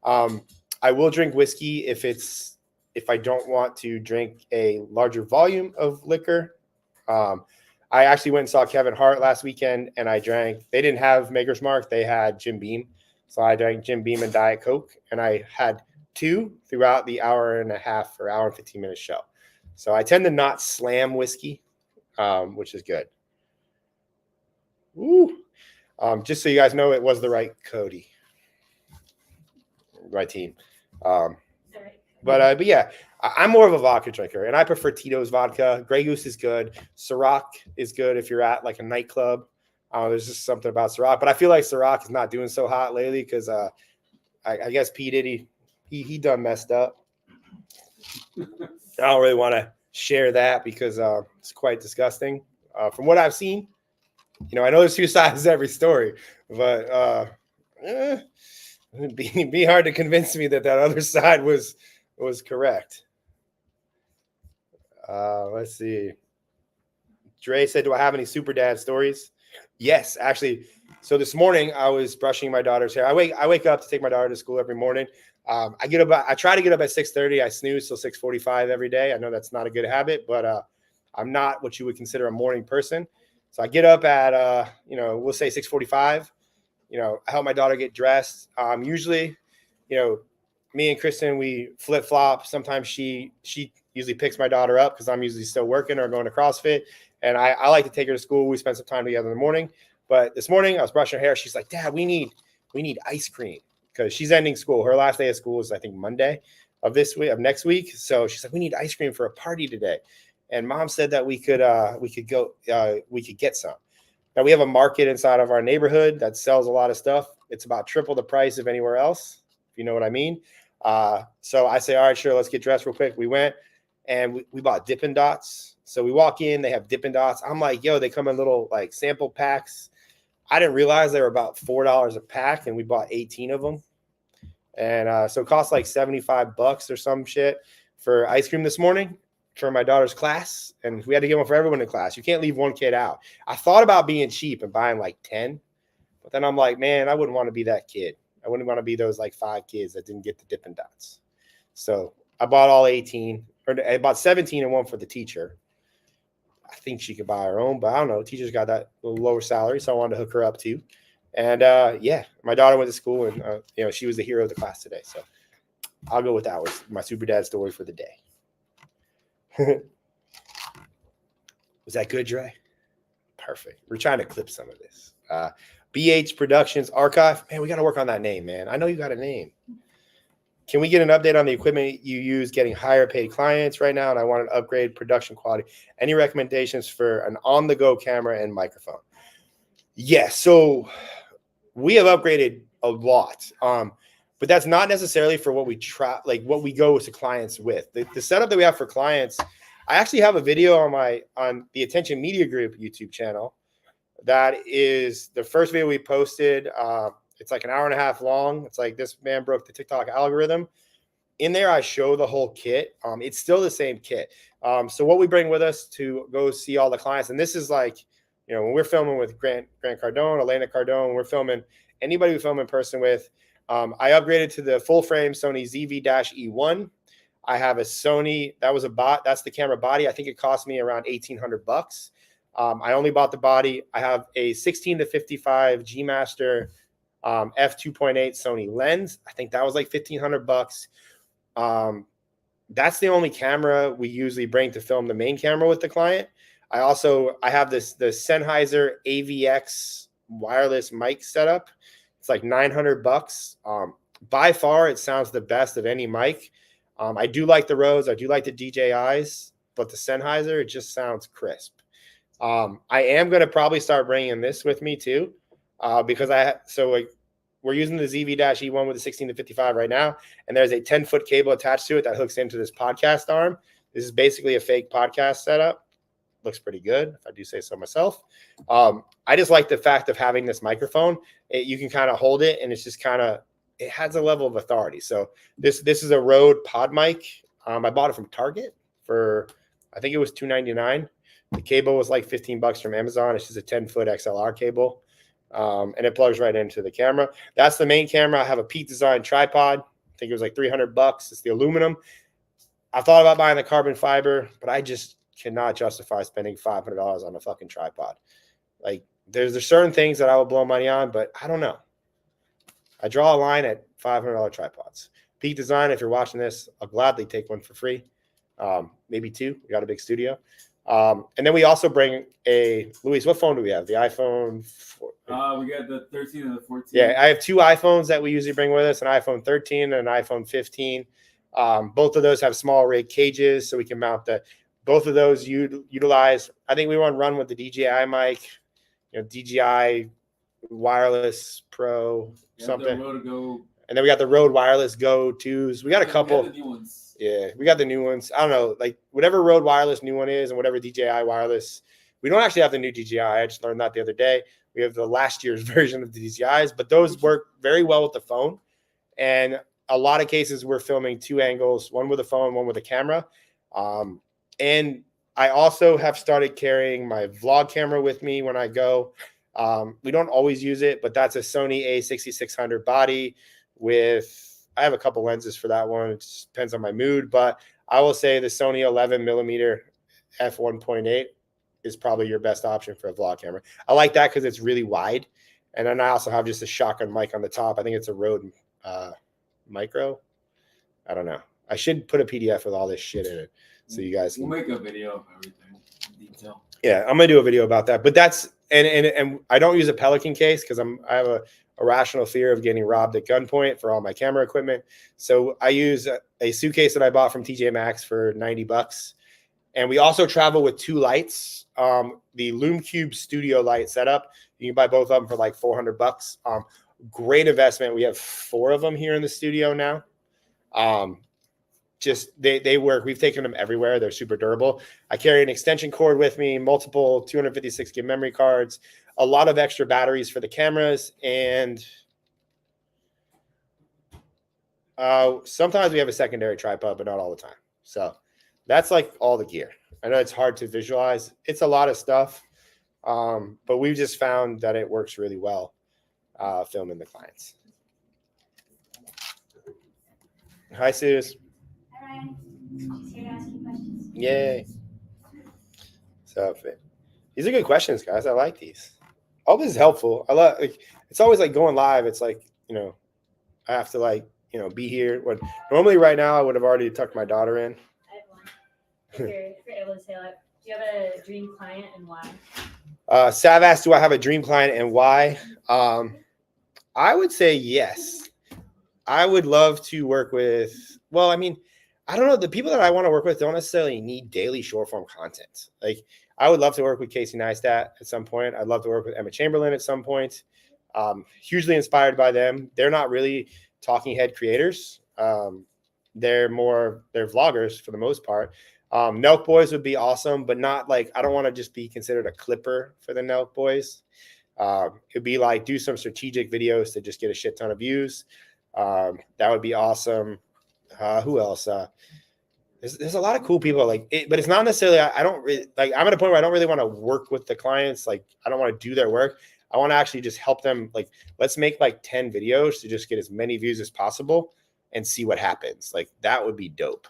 I will drink whiskey if I don't want to drink a larger volume of liquor. I actually went and saw Kevin Hart last weekend, and I drank. They didn't have Maker's Mark; they had Jim Beam, so I drank Jim Beam and Diet Coke, and I had 2 throughout the hour and a half or hour and 15-minute show. So I tend to not slam whiskey, which is good. Woo. Just so you guys know, it was the right Cody, right team. But yeah, I'm more of a vodka drinker, and I prefer Tito's vodka. Grey Goose is good. Ciroc is good if you're at like a nightclub. There's just something about Ciroc, but I feel like Ciroc is not doing so hot lately because I guess P Diddy he done messed up. I don't really want to share that because it's quite disgusting. From what I've seen, I know there's 2 sides to every story, but it'd be hard to convince me that other side was correct. Let's see. Dre said, "Do I have any super dad stories?" Yes, actually. So this morning I was brushing my daughter's hair. I wake up to take my daughter to school every morning. I try to get up at 6:30. I snooze till 6:45 every day. I know that's not a good habit, but I'm not what you would consider a morning person. So I get up at we'll say 6:45. I help my daughter get dressed. Usually, me and Kristen, we flip flop. Sometimes she usually picks my daughter up because I'm usually still working or going to CrossFit, and I like to take her to school. We spend some time together in the morning. But this morning I was brushing her hair. She's like, "Dad, we need ice cream," because she's ending school. Her last day of school is I think Monday of next week. So she's like, "We need ice cream for a party today," and Mom said that we could get some. Now we have a market inside of our neighborhood that sells a lot of stuff. It's about triple the price of anywhere else, if you know what I mean. So I say, all right, sure, let's get dressed real quick. We went and we bought Dippin' Dots. So we walk in, they have Dippin' Dots. I'm like, yo, they come in little like sample packs. I didn't realize they were about $4 a pack, and we bought 18 of them. And so it cost like $75 or some shit for ice cream this morning for my daughter's class. And we had to get one for everyone in class. You can't leave one kid out. I thought about being cheap and buying like 10, but then I'm like, man, I wouldn't want to be that kid. I wouldn't want to be those like 5 kids that didn't get the Dippin' Dots. So I bought all 18, or I bought 17 and one for the teacher. I think she could buy her own, but I don't know. Teacher's got that little lower salary, so I wanted to hook her up too. And yeah, my daughter went to school, and she was the hero of the class today. So I'll go with that was my super dad story for the day. Was that good, Dre? Perfect. We're trying to clip some of this. BH Productions Archive. Man, we got to work on that name, man. I know you got a name. Can we get an update on the equipment you use getting higher paid clients right now? And I want to upgrade production quality. Any recommendations for an on-the-go camera and microphone? Yes. So we have upgraded a lot. But that's not necessarily for what we try, like what we go to clients with. The setup that we have for clients, I actually have a video on the Attention Media Group YouTube channel. That is the first video we posted. It's like an hour and a half long. It's like this man broke the TikTok algorithm. In there, I show the whole kit. It's still the same kit. So what we bring with us to go see all the clients, and this is like, when we're filming with Grant Cardone, Elena Cardone, we're filming anybody we film in person with. I upgraded to the full frame Sony ZV-E1. I have a Sony, that was a bot. That's the camera body. I think it cost me around $1,800. I only bought the body. I have a 16-55 G Master f2.8 Sony lens. I think that was like $1,500. That's the only camera we usually bring to film the main camera with the client. I have the Sennheiser AVX wireless mic setup. It's like $900. By far, it sounds the best of any mic. I do like the Rhodes. I do like the DJIs, but the Sennheiser, it just sounds crisp. I am going to probably start bringing this with me too, because we're using the ZV-E1 with the 16 to 55 right now, and there's a 10-foot cable attached to it that hooks into this podcast arm. This is basically a fake podcast setup. Looks pretty good, if I do say so myself. I just like the fact of having this microphone. You can kind of hold it, and it's just kind of, it has a level of authority. So this is a Rode pod mic. I bought it from Target for, I think it was $2.99. The cable was like $15 from Amazon. It's just a 10-foot XLR cable, and it plugs right into the camera. That's the main camera. I have a Peak Design tripod. I think it was like $300. It's the aluminum. I thought about buying the carbon fiber, but I just cannot justify spending $500 on a fucking tripod. Like, there's certain things that I will blow money on, but I don't know. I draw a line at $500 tripods. Peak Design, if you're watching this, I'll gladly take one for free. Maybe two. We got a big studio. And then we also bring a, Luis, what phone do we have? The iPhone 4? We got the 13 and the 14. Yeah, I have two iPhones that we usually bring with us, an iPhone 13 and an iPhone 15. Both of those have small rig cages, so we can mount both of those utilize. I think we want to run with the DJI mic, DJI Wireless Pro, something. And then we got the Rode Wireless Go 2s. We got a couple. We got the new ones. Yeah, we got the new ones. I don't know, like whatever Rode Wireless new one is and whatever DJI Wireless. We don't actually have the new DJI. I just learned that the other day. We have the last year's version of the DJIs, but those work very well with the phone. And a lot of cases we're filming two angles, one with a phone, one with a camera. And I also have started carrying my vlog camera with me when I go. We don't always use it, but that's a Sony A6600 body with, I have a couple lenses for that one. It just depends on my mood, but I will say the Sony 11 millimeter f1.8 is probably your best option for a vlog camera. I like that because it's really wide. And then I also have just a shotgun mic on the top. I think it's a Rode Micro. I don't know. I should put a PDF with all this shit in it so you guys can. We'll make a video of everything in detail. Yeah, I'm gonna do a video about that. But that's and I don't use a Pelican case because I have a irrational fear of getting robbed at gunpoint for all my camera equipment. So I use a suitcase that I bought from TJ Maxx for $90. And we also travel with two lights. The Lume Cube Studio light setup. You can buy both of them for like $400. Great investment. We have 4 of them here in the studio now. Just they work. We've taken them everywhere. They're super durable. I carry an extension cord with me, multiple 256 gig memory cards, a lot of extra batteries for the cameras, and sometimes we have a secondary tripod, but not all the time. So that's like all the gear. I know it's hard to visualize. It's a lot of stuff, but we've just found that it works really well filming the clients. Hi, Suze. Hi, Ryan. Just here to ask you questions. Yay. So these are good questions, guys. I like these. All this is helpful. I love, like, it's always like going live. It's like, I have to be here. When normally right now I would have already tucked my daughter in. I have one. If you're able to say, like, do you have a dream client and why? Sav asked, do I have a dream client and why? I would say yes. I would love to work with, I don't know. The people that I want to work with don't necessarily need daily short form content. Like, I would love to work with Casey Neistat at some point. I'd love to work with Emma Chamberlain at some point. Hugely inspired by them. They're not really talking head creators. They're vloggers for the most part. Nelk Boys would be awesome, but not like, I don't want to just be considered a clipper for the Nelk Boys. It'd be like, do some strategic videos to just get a shit ton of views. That would be awesome. Who else? There's a lot of cool people but it's not necessarily, I don't really like, I'm at a point where I don't really want to work with the clients. Like, I don't want to do their work. I want to actually just help them. Like, let's make like 10 videos to just get as many views as possible and see what happens. Like, that would be dope.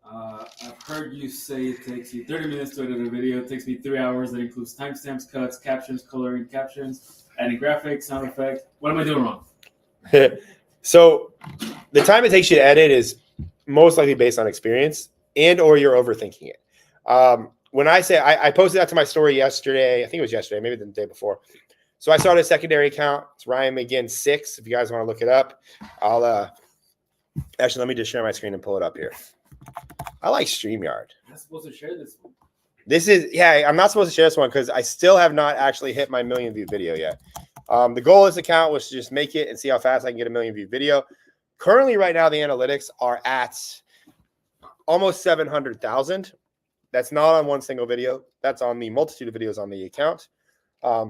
I've heard you say it takes you 30 minutes to edit a video. It takes me 3 hours. That includes timestamps, cuts, captions, coloring captions, adding graphics, sound effects. What am I doing wrong? So the time it takes you to edit is most likely based on experience or you're overthinking it. When I say I posted that to my story yesterday, I think it was yesterday, maybe the day before. So I started a secondary account. It's Ryan Magin 6. If you guys want to look it up, I'll actually, let me just share my screen and pull it up here. I like StreamYard. I'm not supposed to share this one. I'm not supposed to share this one because I still have not actually hit my 1 million view video yet. The goal of this account was to just make it and see how fast I can get a 1 million view video. Currently, right now, the analytics are at almost 700,000. That's not on one single video. That's on the multitude of videos on the account. Let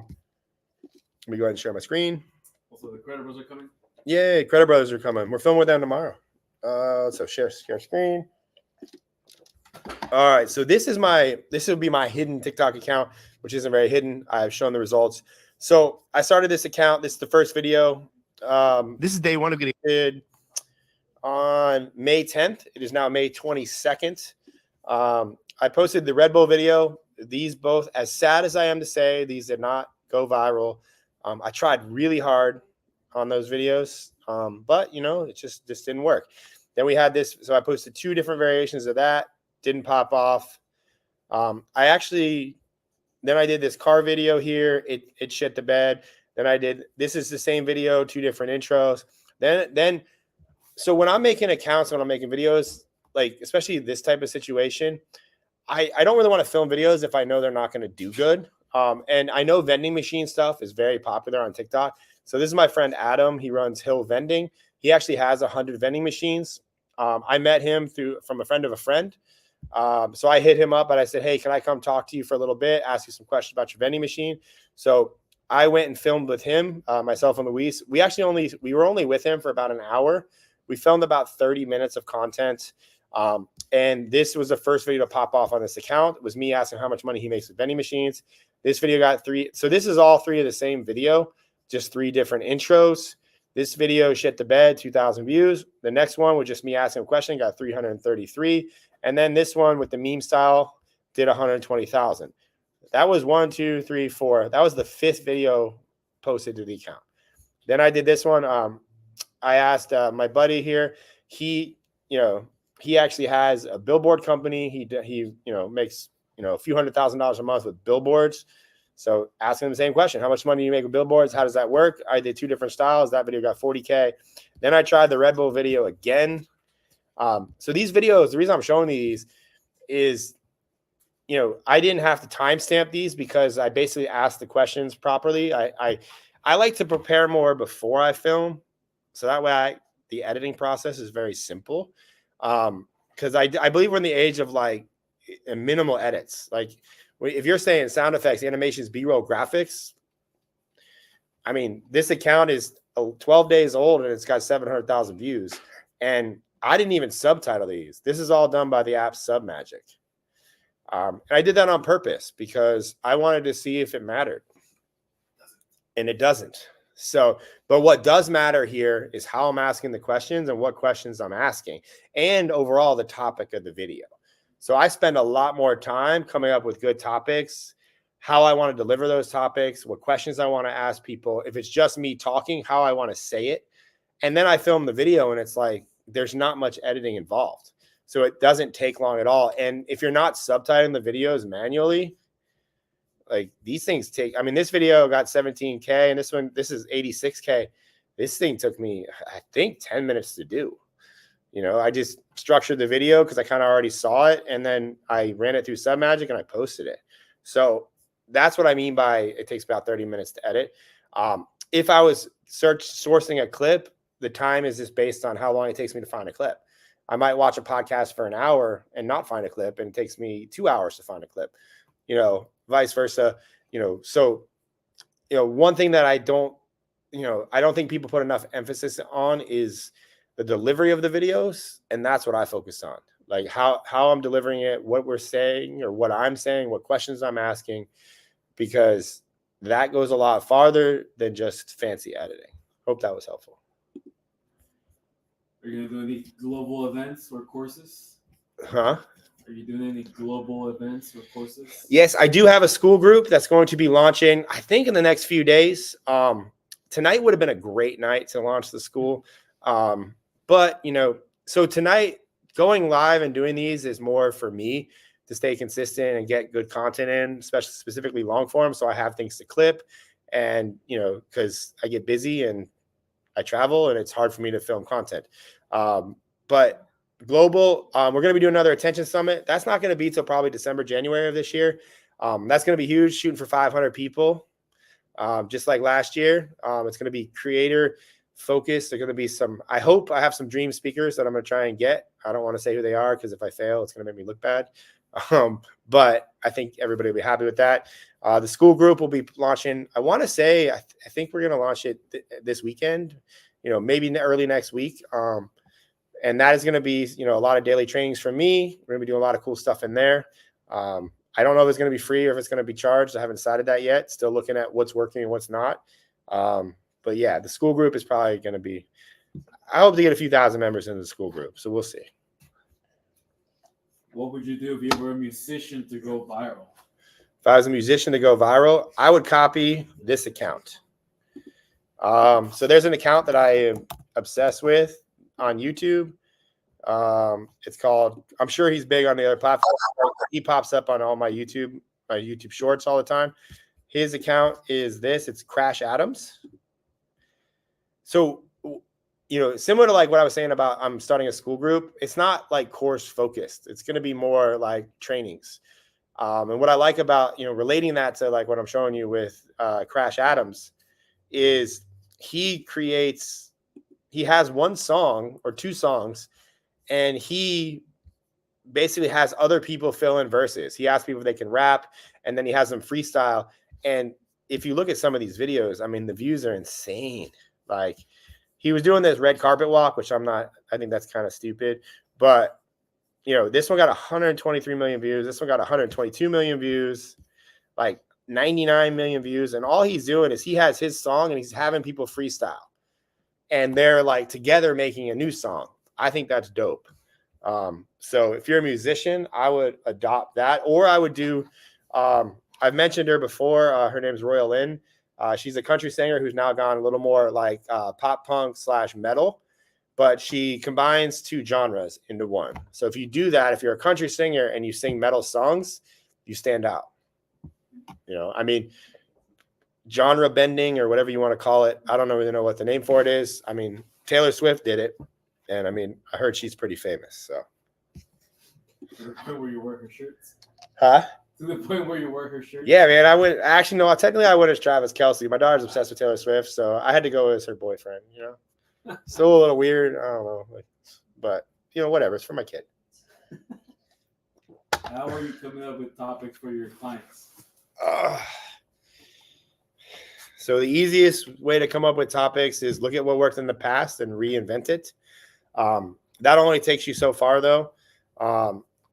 me go ahead and share my screen. Also, the credit brothers are coming. Yay, Credit Brothers are coming. We're filming with them tomorrow. So share screen. All right, so this will be my hidden TikTok account, which isn't very hidden. I've shown the results. So I started this account. This is the first video. This is day one of getting started on May 10th. It is now May 22nd. I posted the Red Bull video. These both, as sad as I am to say, these did not go viral. I tried really hard on those videos, but it just didn't work. Then we had this. So I posted 2 different variations of that. Didn't pop off. Then I did this car video here. It shit the bed. Then this is the same video, 2 different intros. So when I'm making accounts, when I'm making videos, like especially this type of situation, I don't really want to film videos if I know they're not going to do good. And I know vending machine stuff is very popular on TikTok. So this is my friend Adam. He runs Hill Vending. He actually has 100 vending machines. I met him from a friend of a friend. So I hit him up and I said, hey, can I come talk to you for a little bit, ask you some questions about your vending machine? So I went and filmed with him, myself and Luis. We were only with him for about an hour. We filmed about 30 minutes of content. And this was the first video to pop off on this account. It was me asking how much money he makes with vending machines. This video got 3. So this is all 3 of the same video, just 3 different intros. This video shit the bed, 2,000 views. The next one was just me asking a question, got 333. And then this one with the meme style did 120,000. That was 1, 2, 3, 4. That was the 5th video posted to the account. Then I did this one. I asked my buddy here. He actually has a billboard company. He makes a few $100,000 a month with billboards. So asking him the same question: how much money do you make with billboards? How does that work? I did 2 different styles. That video got 40K. Then I tried the Red Bull video again. So these videos, the reason I'm showing these is, I didn't have to timestamp these because I basically asked the questions properly. I like to prepare more before I film, so that way the editing process is very simple. Because I believe we're in the age of like minimal edits. Like if you're saying sound effects, animations, B-roll, graphics, I mean, this account is 12 days old and it's got 700,000 views. And I didn't even subtitle these. This is all done by the app SubMagic. And I did that on purpose because I wanted to see if it mattered. And it doesn't. So, but what does matter here is how I'm asking the questions and what questions I'm asking, and overall the topic of the video. So I spend a lot more time coming up with good topics, how I want to deliver those topics, what questions I want to ask people. If it's just me talking, how I want to say it. And then I film the video and it's like, there's not much editing involved. So it doesn't take long at all. And if you're not subtitling the videos manually, like these things take, I mean, this video got 17K and this is 86K. This thing took me, I think, 10 minutes to do. I just structured the video because I kind of already saw it. And then I ran it through SubMagic and I posted it. So that's what I mean by it takes about 30 minutes to edit. If I was sourcing a clip, the time is just based on how long it takes me to find a clip. I might watch a podcast for an hour and not find a clip, and it takes me 2 hours to find a clip, vice versa. So one thing that I don't think people put enough emphasis on is the delivery of the videos. And that's what I focus on, like how I'm delivering it, what we're saying or what I'm saying, what questions I'm asking, because that goes a lot farther than just fancy editing. Hope that was helpful. Are you going to do any global events or courses? Huh? Are you doing any global events or courses? Yes, I do have a school group that's going to be launching, I think, in the next few days. Tonight would have been a great night to launch the school. But, so tonight going live and doing these is more for me to stay consistent and get good content in, especially specifically long form. So I have things to clip and, because I get busy and I travel and it's hard for me to film content. But global, we're going to be doing another attention summit. That's not going to be till probably December, January of this year. That's going to be huge, shooting for 500 people. just like last year. It's going to be creator focused. There's going to be some, I hope I have some dream speakers that I'm going to try and get. I don't want to say who they are because if I fail, it's going to make me look bad. But I think everybody will be happy with that. The school group will be launching, I want to say, I think we're going to launch it this weekend, maybe early next week. And that is going to be, a lot of daily trainings from me. We're going to be doing a lot of cool stuff in there. I don't know if it's going to be free or if it's going to be charged. I haven't decided that yet. Still looking at what's working and what's not. But yeah, the school group is probably going to be, I hope to get a few thousand members in the school group. So we'll see. What would you do if you were a musician to go viral? If I was a musician to go viral, I would copy this account. So there's an account that I am obsessed with on YouTube. It's called, I'm sure he's big on the other platforms. He pops up on all my YouTube shorts all the time. His account is this, it's Crash Adams. So, similar to like what I was saying about I'm starting a school group, it's not like course focused. It's going to be more like trainings. And what I like about, relating that to like what I'm showing you with Crash Adams is he has one song or two songs and he basically has other people fill in verses. He asks people if they can rap and then he has them freestyle. And if you look at some of these videos, I mean, the views are insane. Like he was doing this red carpet walk, which I think that's kind of stupid, but this one got 123 million views. This one got 122 million views, like 99 million views. And all he's doing is he has his song and he's having people freestyle and they're like together making a new song. I think that's dope. So if you're a musician, I would adopt that, or I would do, I've mentioned her before. Her name's Royal Lynn. She's a country singer who's now gone a little more like pop punk / metal, but she combines two genres into one. So if you do that, if you're a country singer and you sing metal songs, you stand out. I mean, genre bending or whatever you want to call it. I don't really know what the name for it is. I mean, Taylor Swift did it. And I mean, I heard she's pretty famous. So. To the point where you wear her shirts? Huh? To the point where you wear her shirts? Yeah, man. I would actually, no, technically I went as Travis Kelce. My daughter's obsessed with Taylor Swift. So I had to go as her boyfriend, Still a little weird. I don't know. But, whatever. It's for my kid. How are you coming up with topics for your clients? So the easiest way to come up with topics is look at what worked in the past and reinvent it. That only takes you so far, though.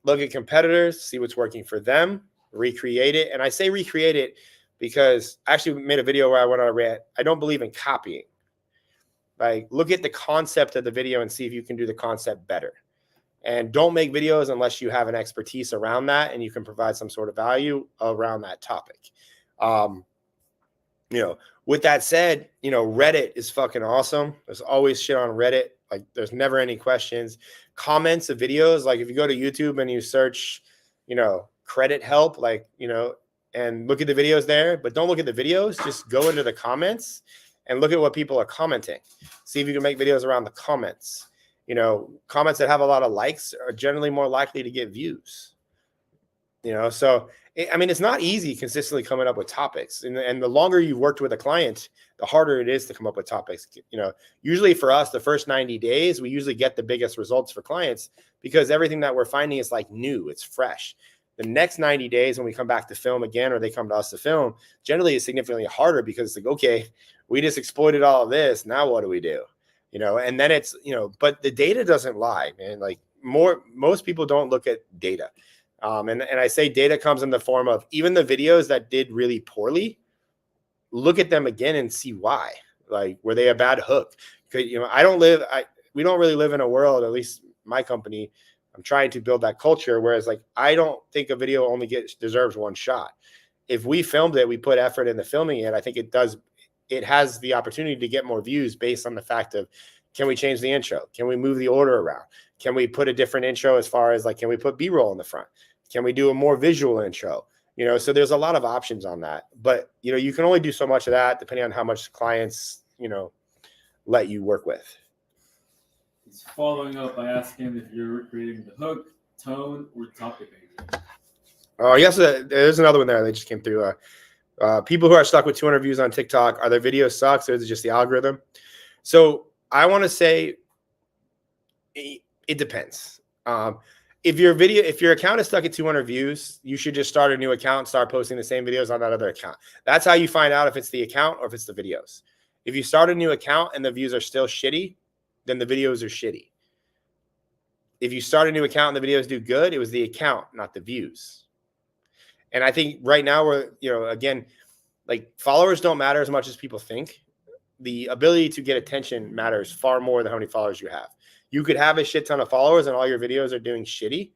Look at competitors, see what's working for them, recreate it. And I say recreate it because I actually made a video where I went on a rant. I don't believe in copying. Like, look at the concept of the video and see if you can do the concept better. And don't make videos unless you have an expertise around that and you can provide some sort of value around that topic. With that said, Reddit is fucking awesome. There's always shit on Reddit. Like, there's never any questions. Comments of videos, like if you go to YouTube and you search, credit help, and look at the videos there, but don't look at the videos. Just go into the comments and look at what people are commenting. See if you can make videos around the comments. Comments that have a lot of likes are generally more likely to get views. So it's not easy consistently coming up with topics. And the longer you've worked with a client, the harder it is to come up with topics. Usually for us, the first 90 days, we usually get the biggest results for clients because everything that we're finding is like new, it's fresh. The next 90 days, when we come back to film again, or they come to us to film, generally is significantly harder because it's like, okay, we just exploited all of this. Now what do we do? And then it's, but the data doesn't lie, man. Like most people don't look at data. And I say data comes in the form of even the videos that did really poorly, look at them again and see why. Like, were they a bad hook? Because, we don't really live in a world, at least my company, I'm trying to build that culture. Whereas like, I don't think a video only deserves one shot. If we filmed it, we put effort into filming it. I think it has the opportunity to get more views based on the fact of, can we change the intro? Can we move the order around? Can we put a different intro as far as like, can we put B-roll in the front? Can we do a more visual intro? So there's a lot of options on that, but you can only do so much of that depending on how much clients, let you work with. He's following up by asking if you're creating the hook, tone, or topic. Oh, yes. There's another one there. They just came through. People who are stuck with 200 views on TikTok, are their videos sucks or is it just the algorithm? So I want to say it depends. If your account is stuck at 200 views, you should just start a new account and start posting the same videos on that other account. That's how you find out if it's the account or if it's the videos. If you start a new account and the views are still shitty, then the videos are shitty. If you start a new account and the videos do good, it was the account, not the views. And I think right now we're, again, like followers don't matter as much as people think. The ability to get attention matters far more than how many followers you have. You could have a shit ton of followers and all your videos are doing shitty.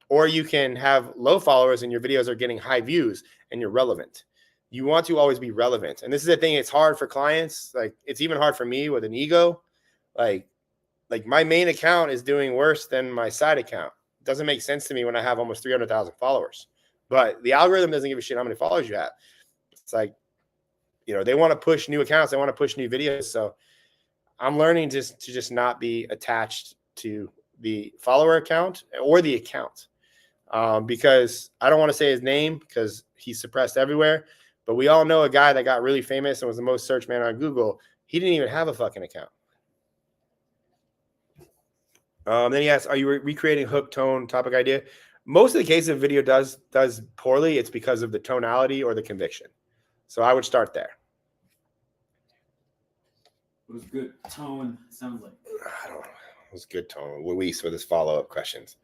Or you can have low followers and your videos are getting high views and you're relevant. You want to always be relevant. And this is the thing, it's hard for clients. Like it's even hard for me with an ego. Like my main account is doing worse than my side account. It doesn't make sense to me when I have almost 300,000 followers. But the algorithm doesn't give a shit how many followers you have. It's like, they want to push new accounts. They want to push new videos. So I'm learning to just not be attached to the follower account or the account because I don't want to say his name because he's suppressed everywhere. But we all know a guy that got really famous and was the most searched man on Google. He didn't even have a fucking account. Then he asks, are you recreating hook, tone, topic, idea? Most of the cases if video does poorly, it's because of the tonality or the conviction. So I would start there. What does good tone sound like? I don't know. It was good tone. Luis with his follow-up questions.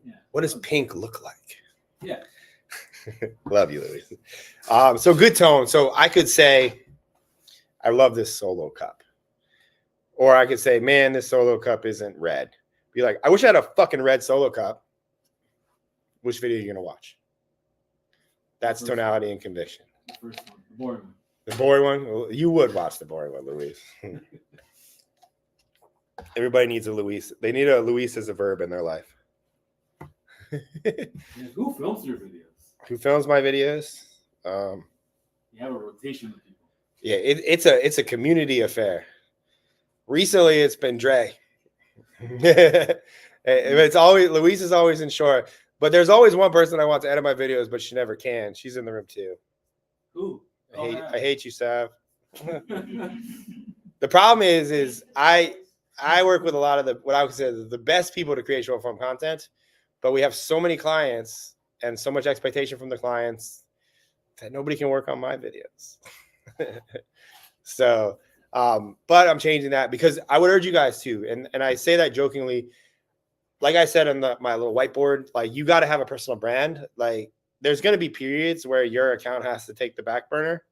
Yeah. What does pink look like? Yeah. Love you, Luis. So good tone. So I could say, I love this Solo cup. Or I could say, man, this Solo cup isn't red. Be like, I wish I had a fucking red Solo cup. Which video are you going to watch? That's tonality and conviction. The first one, the boring one. The boring one? Well, you would watch the boring one, Luis. Everybody needs a Luis. They need a Luis as a verb in their life. Who films your videos? Who films my videos? You have a rotation of people. Yeah, it's a community affair. Recently, it's been Dre. It's always Luis is always in short, but there's always one person I want to edit my videos, but she never can. She's in the room too. Who? I hate you, Sav. The problem is I work with a lot of what I would say the best people to create short form content, but we have so many clients and so much expectation from the clients that nobody can work on my videos. So, but I'm changing that because I would urge you guys to, and I say that jokingly, like I said on my little whiteboard, like you got to have a personal brand. Like there's going to be periods where your account has to take the back burner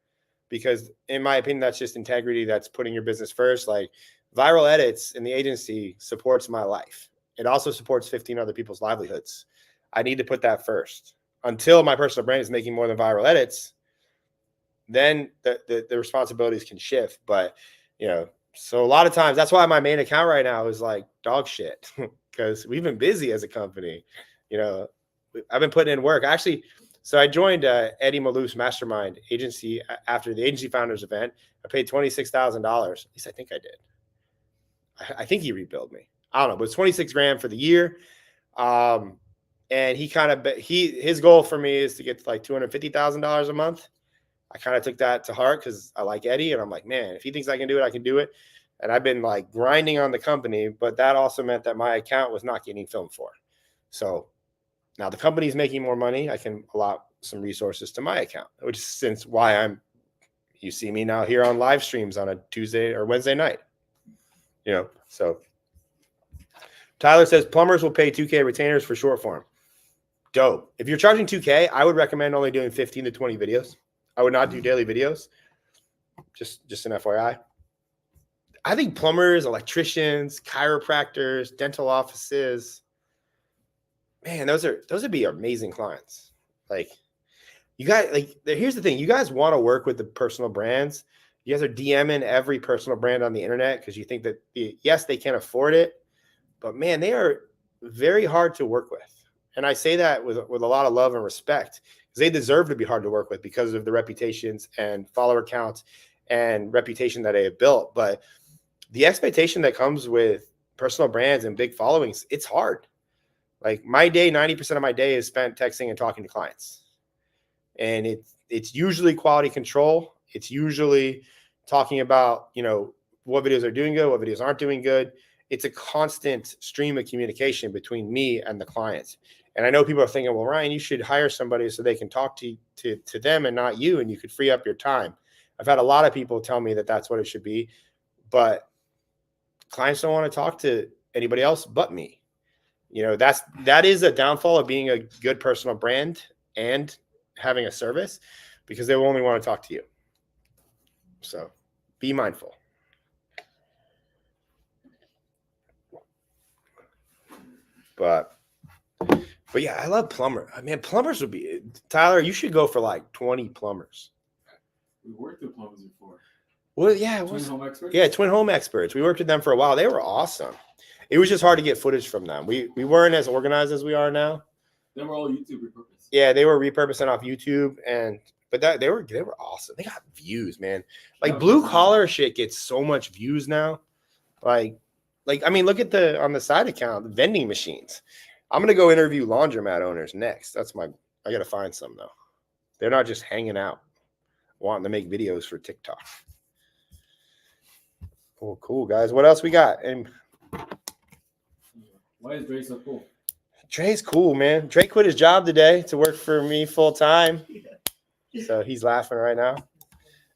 because in my opinion, that's just integrity. That's putting your business first. Like viral edits in the agency supports my life. It also supports 15 other people's livelihoods. I need to put that first until my personal brand is making more than viral edits. Then the responsibilities can shift. But, so a lot of times that's why my main account right now is like dog shit because we've been busy as a company. I've been putting in work. Actually, so I joined Eddie Malouf's mastermind agency after the agency founders event. I paid $26,000. At least I think I did. I think he rebuilt me. I don't know, but it's 26 grand for the year. And his goal for me is to get to like $250,000 a month. I kind of took that to heart because I like Eddie and I'm like, man, if he thinks I can do it, I can do it. And I've been like grinding on the company, but that also meant that my account was not getting filmed for. So now the company's making more money. I can allot some resources to my account, which is since why you see me now here on live streams on a Tuesday or Wednesday night, so Tyler says plumbers will pay 2K retainers for short form. Dope. If you're charging 2K, I would recommend only doing 15 to 20 videos. I would not do daily videos. Just an FYI. I think plumbers, electricians, chiropractors, dental offices, man, those would be amazing clients. Like you guys, here's the thing. You guys want to work with the personal brands. You guys are DMing every personal brand on the internet because you think that yes, they can afford it, but man, they are very hard to work with. And I say that with a lot of love and respect because they deserve to be hard to work with because of the reputations and follower counts and reputation that they have built. But the expectation that comes with personal brands and big followings, it's hard. Like my day, 90% of my day is spent texting and talking to clients. And it's usually quality control. It's usually talking about, what videos are doing good, what videos aren't doing good. It's a constant stream of communication between me and the clients. And I know people are thinking, well, Ryan, you should hire somebody so they can talk to them and not you, and you could free up your time. I've had a lot of people tell me that that's what it should be, but clients don't want to talk to anybody else but me. That is a downfall of being a good personal brand and having a service, because they will only want to talk to you. So be mindful. But yeah, I love plumber. I mean, plumbers would be, Tyler, you should go for like 20 plumbers. We worked with plumbers before. Well, yeah, Twin home experts. Yeah, Twin Home Experts. We worked with them for a while. They were awesome. It was just hard to get footage from them. We weren't as organized as we are now. They were all YouTube repurposed. Yeah, they were repurposing off YouTube, but they were awesome. They got views, man. Like blue collar shit gets so much views now. Like I mean, look at on the side account, the vending machines. I'm gonna go interview laundromat owners next. I gotta find some though. They're not just hanging out, wanting to make videos for TikTok. Oh, cool, guys. What else we got? And why is Dre so cool? Dre's cool, man. Dre quit his job today to work for me full time. So he's laughing right now.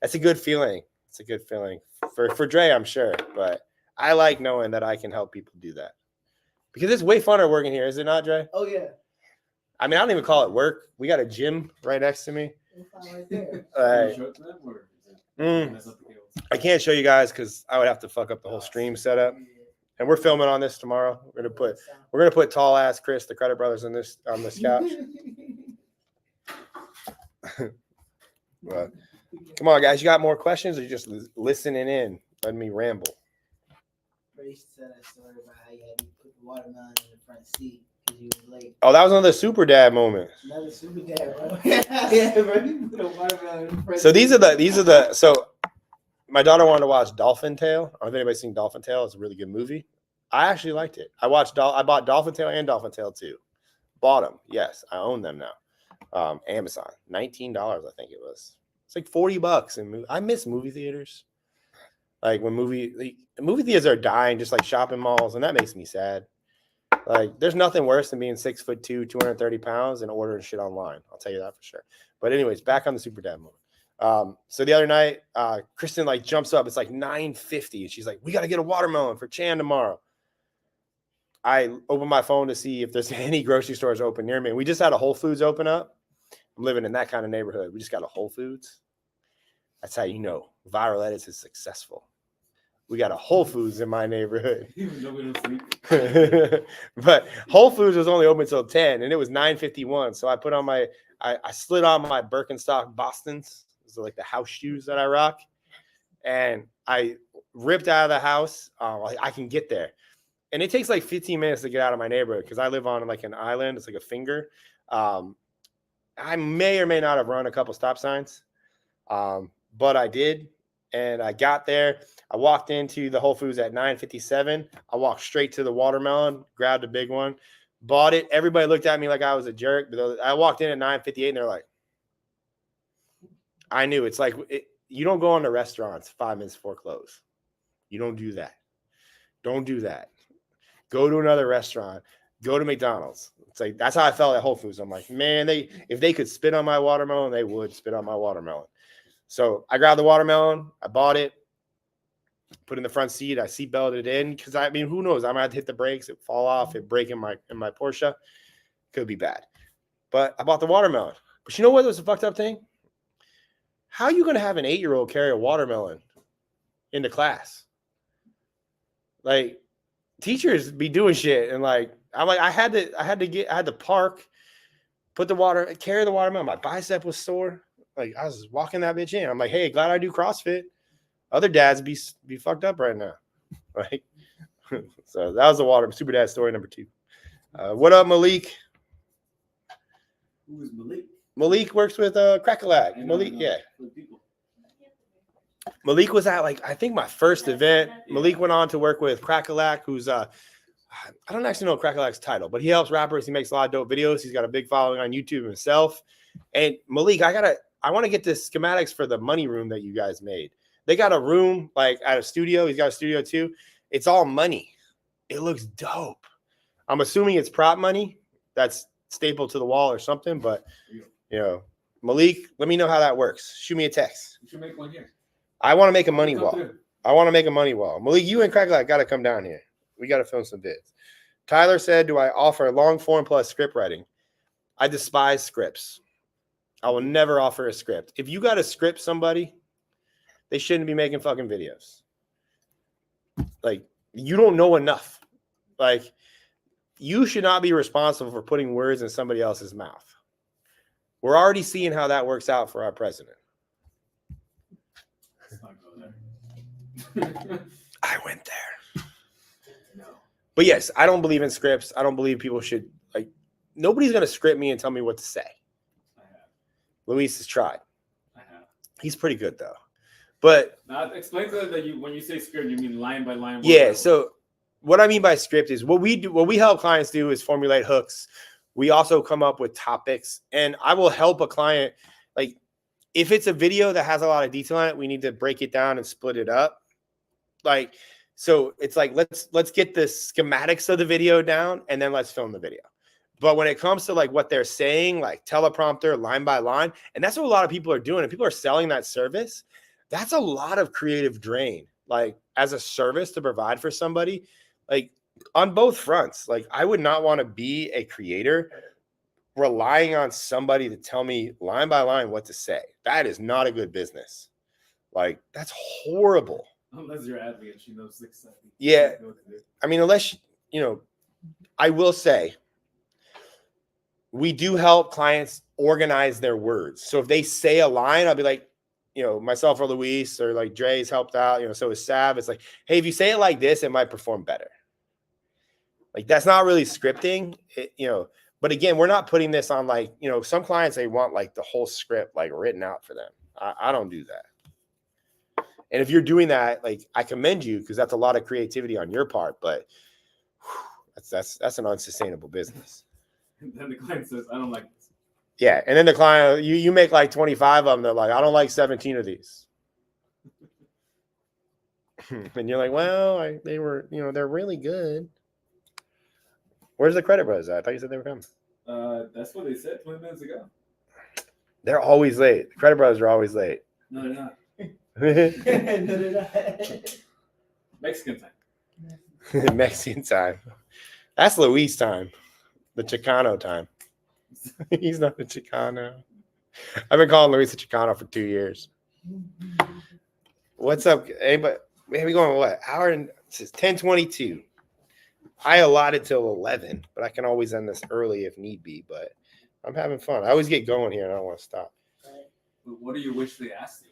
That's a good feeling. It's a good feeling for Dre, I'm sure. But I like knowing that I can help people do that, because it's way funner working here, is it not, Dre? Oh yeah. I mean, I don't even call it work. We got a gym right next to me. Right there. Can you show it to them, or is it mess up the cables? I can't show you guys because I would have to fuck up the whole stream setup. And we're filming on this tomorrow. We're gonna put tall ass Chris, the Credit Brothers, on this couch. But come on, guys, you got more questions, or you just listening in, letting me ramble? Ray said a story about how you had to put the watermelon in the front seat because you was late. Oh, that was another super dad moment. Another super dad, bro. Yeah, bro. You put a watermelon in the front So seat. so my daughter wanted to watch Dolphin Tale. I don't know if anybody's seen Dolphin Tale. It's a really good movie. I actually liked it. I bought Dolphin Tale and Dolphin Tale 2. Bought them. Yes, I own them now. Amazon, $19, I think it was. It's like $40. And I miss movie theaters. Like when movie theaters are dying, just like shopping malls, and that makes me sad. Like, there's nothing worse than being 6'2", 230 pounds, and ordering shit online. I'll tell you that for sure. But anyways, back on the super dad moment. So the other night, Kristen like jumps up. It's like 9:50, and she's like, "We got to get a watermelon for Chan tomorrow." I open my phone to see if there's any grocery stores open near me. We just had a Whole Foods open up. I'm living in that kind of neighborhood. We just got a Whole Foods. That's how you know viral edits is successful. We got a Whole Foods in my neighborhood. Even though we don't sleep. But Whole Foods was only open until 10, and it was 9:51. So I put on I slid on my Birkenstock Bostons. Those are like the house shoes that I rock. And I ripped out of the house. I can get there. And it takes like 15 minutes to get out of my neighborhood because I live on like an island. It's like a finger. I may or may not have run a couple stop signs, but I did. And I got there. I walked into the Whole Foods at 9:57. I walked straight to the watermelon, grabbed a big one, bought it. Everybody looked at me like I was a jerk. But I walked in at 9:58, and they're like, I knew. It's like you don't go into restaurants 5 minutes before close. You don't do that. Don't do that. Go to another restaurant. Go to McDonald's. It's like that's how I felt at Whole Foods. I'm like, man, if they could spit on my watermelon, they would spit on my watermelon. So I grabbed the watermelon. I bought it. Put it in the front seat. I seatbelted it in because I mean, who knows? I might have to hit the brakes. It fall off. It break in my Porsche. Could be bad. But I bought the watermelon. But you know what was a fucked up thing? How are you going to have an 8-year-old carry a watermelon into class? Like, teachers be doing shit, and like I'm like I had to park, carry the watermelon. My bicep was sore. Like I was walking that bitch in. I'm like, hey, glad I do CrossFit. Other dads be fucked up right now. Right? So that was the super dad story number 2. What up, Malik? Who is Malik? Malik works with Crackalack. Malik, yeah. Malik was at I think my first event. Malik went on to work with Crackalack, who's I don't actually know Crackalack's title, but he helps rappers. He makes a lot of dope videos. He's got a big following on YouTube himself. And Malik, I I want to get the schematics for the money room that you guys made. They got a room like at a studio. He's got a studio too. It's all money. It looks dope. I'm assuming it's prop money that's stapled to the wall or something. But Malik, let me know how that works. Shoot me a text. You should make one here. I want to make a money Come wall. through. I want to make a money wall. Malik, you and Craig got to come down here. We got to film some vids. Tyler said, do I offer long form plus script writing? I despise scripts. I will never offer a script. If you got to script somebody, they shouldn't be making fucking videos. Like, you don't know enough. Like, you should not be responsible for putting words in somebody else's mouth. We're already seeing how that works out for our president. Let's not go there. I went there. No. But yes, I don't believe in scripts. I don't believe people should, like, nobody's going to script me and tell me what to say. I have. Luis has tried. I have. He's pretty good, though. But Now, explain to them that when you say script, you mean line by line. yeah, so what I mean by script is what we help clients do is formulate hooks. We also come up with topics, and I will help a client. Like, if it's a video that has a lot of detail on it, we need to break it down and split it up. Like, so it's like, let's get the schematics of the video down, and then let's film the video. But when it comes to like what they're saying, like teleprompter, line by line, and that's what a lot of people are doing, and people are selling that service. That's a lot of creative drain, like as a service to provide for somebody, like on both fronts. Like, I would not want to be a creator relying on somebody to tell me line by line what to say. That is not a good business. Like, that's horrible. Unless you're advocate, she knows 6 seconds. Yeah. I mean, unless, I will say we do help clients organize their words. So if they say a line, I'll be like, myself or Luis or like Dre's helped out, so is Sav. It's like, hey, if you say it like this, it might perform better. Like, that's not really scripting, but again, we're not putting this on like, some clients, they want like the whole script like written out for them. I don't do that. And if you're doing that, like, I commend you because that's a lot of creativity on your part, but that's an unsustainable business. And then the client says, I don't like this. Yeah, and then the client, you make like 25 of them. They're like, I don't like 17 of these. And you're like, well, they were, they're really good. Where's the credit brothers at? I thought you said they were coming. That's what they said 20 minutes ago. They're always late. The credit brothers are always late. No, they're not. Mexican time. Mexican time. That's Luis time. The Chicano time. He's not a Chicano. I've been calling Luis a Chicano for 2 years. What's up? Anybody? Man, we going what? Hour and it's 10:22. I allotted till 11, but I can always end this early if need be. But I'm having fun. I always get going here, and I don't want to stop. But what do you wish they asked you?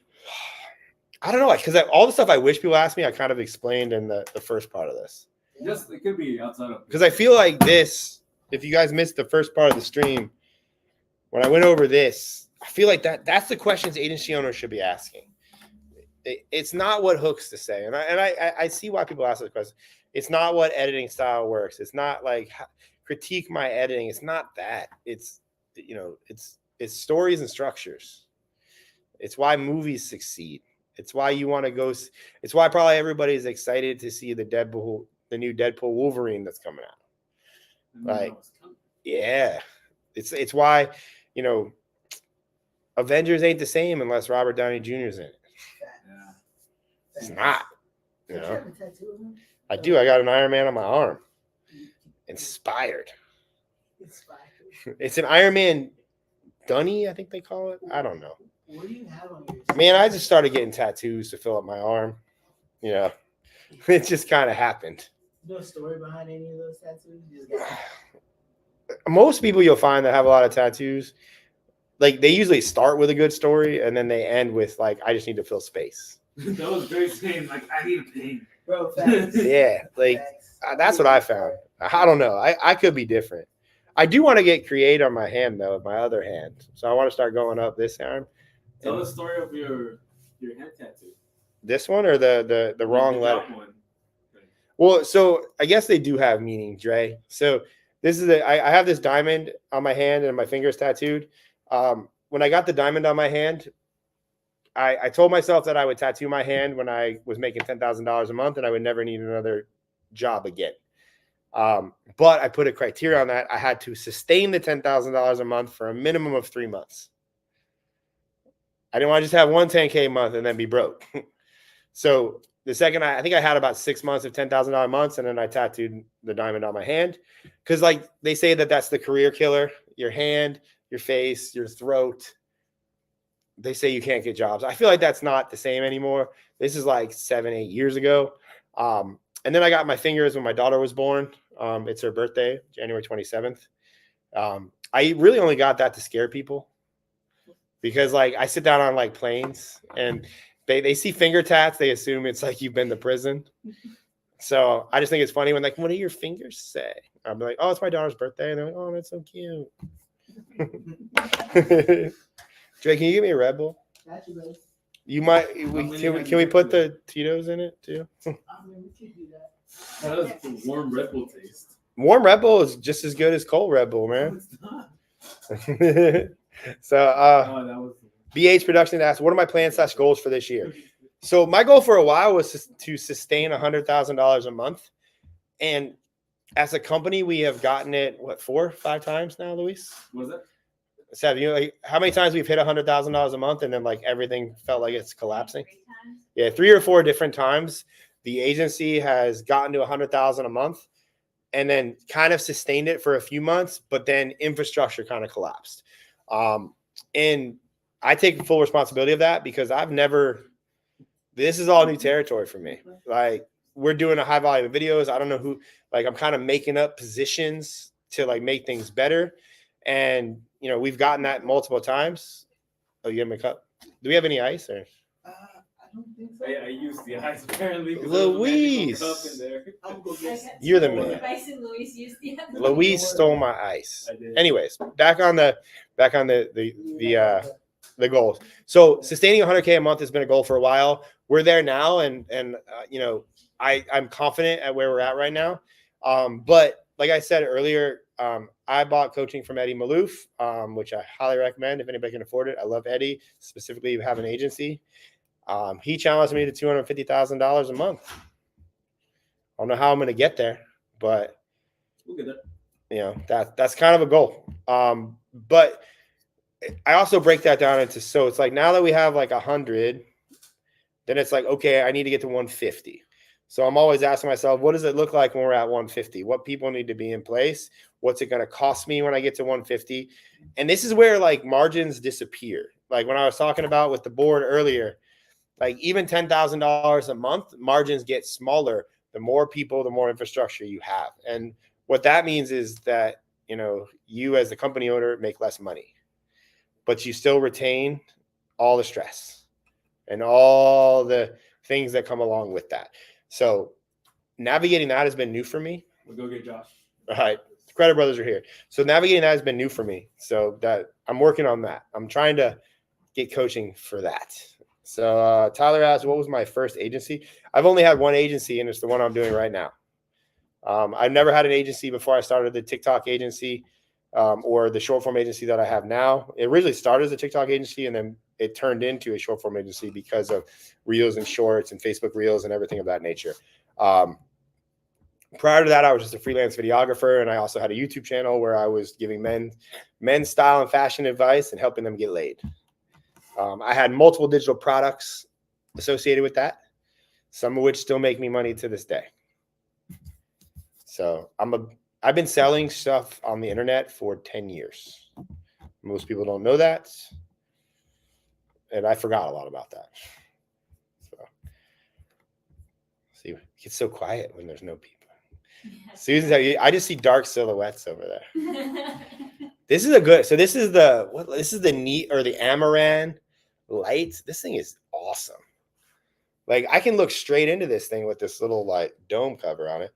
I don't know, because all the stuff I wish people asked me, I kind of explained in the first part of this. Just it could be outside of Because I feel like this. If you guys missed the first part of the stream, when I went over this, I feel like that's the questions agency owners should be asking. It's not what hooks to say, and I see why people ask the question. It's not what editing style works. It's not like critique my editing. It's not that. It's it's stories and structures. It's why movies succeed. It's why you want to go. It's why probably everybody is excited to see the new Deadpool Wolverine that's coming out. Like, yeah, it's why Avengers ain't the same unless Robert Downey Jr. is in it. Yeah. It's not. I do. I got an Iron Man on my arm. Inspired. It's an Iron Man dunny, I think they call it. I don't know. What do you have on your? Man, I just started getting tattoos to fill up my arm. It just kind of happened. No story behind any of those tattoos. You just got Most people you'll find that have a lot of tattoos, like they usually start with a good story and then they end with like, I just need to fill space. That was great saying, like, I need a pain. bro. Facts. Yeah, like Facts. that's what I found. I don't know. I could be different. I do want to get creative on my hand though, my other hand. So I want to start going up this arm. Tell the story of your hand tattoo. This one or the wrong The letter? top one. Well, so I guess they do have meaning, Dre. So this is I have this diamond on my hand and my fingers tattooed. when I got the diamond on my hand, I told myself that I would tattoo my hand when I was making $10,000 a month and I would never need another job again. But I put a criteria on that. I had to sustain the $10,000 a month for a minimum of 3 months. I didn't want to just have one 10K a month and then be broke. So the second, I think I had about 6 months of $10,000 months, and then I tattooed the diamond on my hand. Because like they say that that's the career killer, your hand, your face, your throat. They say you can't get jobs. I feel like that's not the same anymore. This is like 7, 8 years ago. And then I got my fingers when my daughter was born. It's her birthday, January 27th. I really only got that to scare people because like I sit down on like planes and they see finger tats. They assume it's like you've been to prison. So I just think it's funny when like, what do your fingers say? I'll be like, oh, it's my daughter's birthday. And they're like, oh, that's so cute. Dre, can you give me a Red Bull? Got you, bro. You might. Can we put the Tito's in it too? I mean, we could do that. How does the warm Red Bull taste? Warm Red Bull is just as good as cold Red Bull, No, man. it's not. So, Oh, that was. BH Production asked, what are my plans / goals for this year? So my goal for a while was to sustain $100,000 a month. And as a company, we have gotten it, what, 4 or 5 times now, Luis? Was it? Sev, you know, like, how many times we've hit $100,000 a month and then like everything felt like it's collapsing? 3 times. Yeah, 3 or 4 different times. The agency has gotten to 100,000 a month and then kind of sustained it for a few months, but then infrastructure kind of collapsed. And I take full responsibility of that because this is all new territory for me. Like we're doing a high volume of videos. I don't know who, like I'm kind of making up positions to like make things better. And, you know, we've gotten that multiple times. Oh, you give me a cup. Do we have any ice or? I don't think so. I used the ice apparently. 'Cause Luis. there was a magical cup in there. I'm gonna go get You're the man. Bison Luis used the other. Luis stole my ice. I did. Anyways, back on the goals. So sustaining 100K a month has been a goal for a while. We're there now, and you know, I'm confident at where we're at right now. But like I said earlier, I bought coaching from Eddie Malouf, which I highly recommend if anybody can afford it. I love Eddie, specifically if you have an agency. He challenged me to $250,000 a month. I don't know how I'm going to get there, but We'll get there. you know, that's kind of a goal. But I also break that down into, so it's like now that we have like 100, then it's like, okay, I need to get to 150. So I'm always asking myself, what does it look like when we're at 150? What people need to be in place? What's it going to cost me when I get to 150? And this is where like margins disappear. Like when I was talking about with the board earlier, like even $10,000 a month, margins get smaller. The more people, the more infrastructure you have. And what that means is that, you know, you as the company owner make less money, but you still retain all the stress and all the things that come along with that. So navigating that has been new for me. We'll go get Josh. All right. The Credit Brothers are here. So navigating that has been new for me. So that I'm working on that. I'm trying to get coaching for that. So Tyler asked, what was my first agency? I've only had one agency, and it's the one I'm doing right now. I've never had an agency before I started the TikTok agency or the short form agency that I have now. It originally started as a TikTok agency, and then it turned into a short form agency because of Reels and Shorts and Facebook Reels and everything of that nature. Prior to that, I was just a freelance videographer, and I also had a YouTube channel where I was giving men's style and fashion advice and helping them get laid. I had multiple digital products associated with that, some of which still make me money to this day. So I've been selling stuff on the internet for 10 years. Most people don't know that. And I forgot a lot about that. So see, it gets so quiet when there's no people. Susan's, I just see dark silhouettes over there. This is this is the neat or the Amaran lights. This thing is awesome. Like I can look straight into this thing with this little like dome cover on it.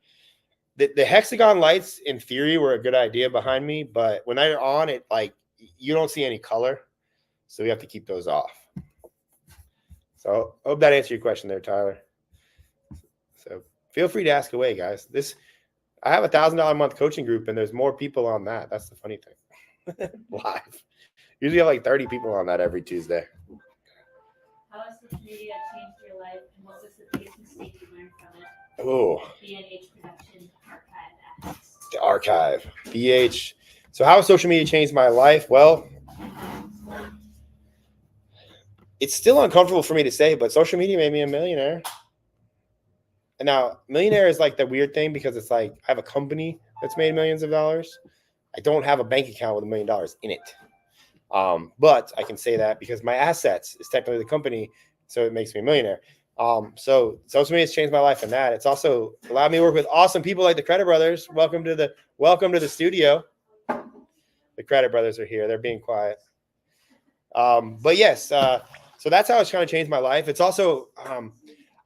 The hexagon lights in theory were a good idea behind me, but when they're on it, like you don't see any color. So we have to keep those off. So I hope that answered your question there, Tyler. So feel free to ask away, guys. I have $1,000 a month coaching group, and there's more people on that. That's the funny thing. Live. Usually have like 30 people on that every Tuesday. How has social media changed your life, and what was the biggest mistake you learned from it? Oh, B&H Production Archive asks. the archive. BH. So how has social media changed my life? Well, it's still uncomfortable for me to say, but social media made me a millionaire. And now, millionaire is like the weird thing because it's like I have a company that's made millions of dollars. I don't have a bank account with $1 million in it. But I can say that because my assets is technically the company, so it makes me a millionaire. So social media has changed my life in that. It's also allowed me to work with awesome people like the Credit Brothers. Welcome to the studio. The Credit Brothers are here. They're being quiet. But yes, so that's how it's kind of changed my life. It's also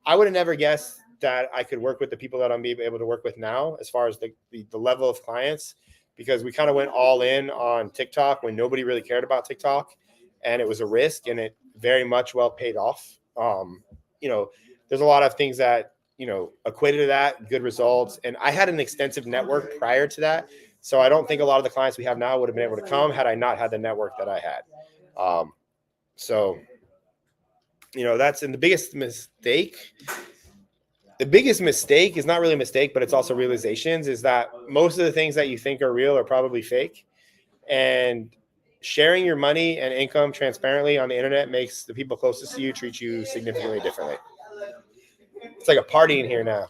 I would have never guessed that I could work with the people that I'm able to work with now, as far as the level of clients, because we kind of went all in on TikTok when nobody really cared about TikTok, and it was a risk, and it very much well paid off. There's a lot of things that equated to that, good results, and I had an extensive network prior to that, so I don't think a lot of the clients we have now would have been able to come had I not had the network that I had. That's the biggest mistake. The biggest mistake is not really a mistake, but it's also realizations, is that most of the things that you think are real are probably fake. And sharing your money and income transparently on the internet makes the people closest to you treat you significantly differently. It's like a party in here now.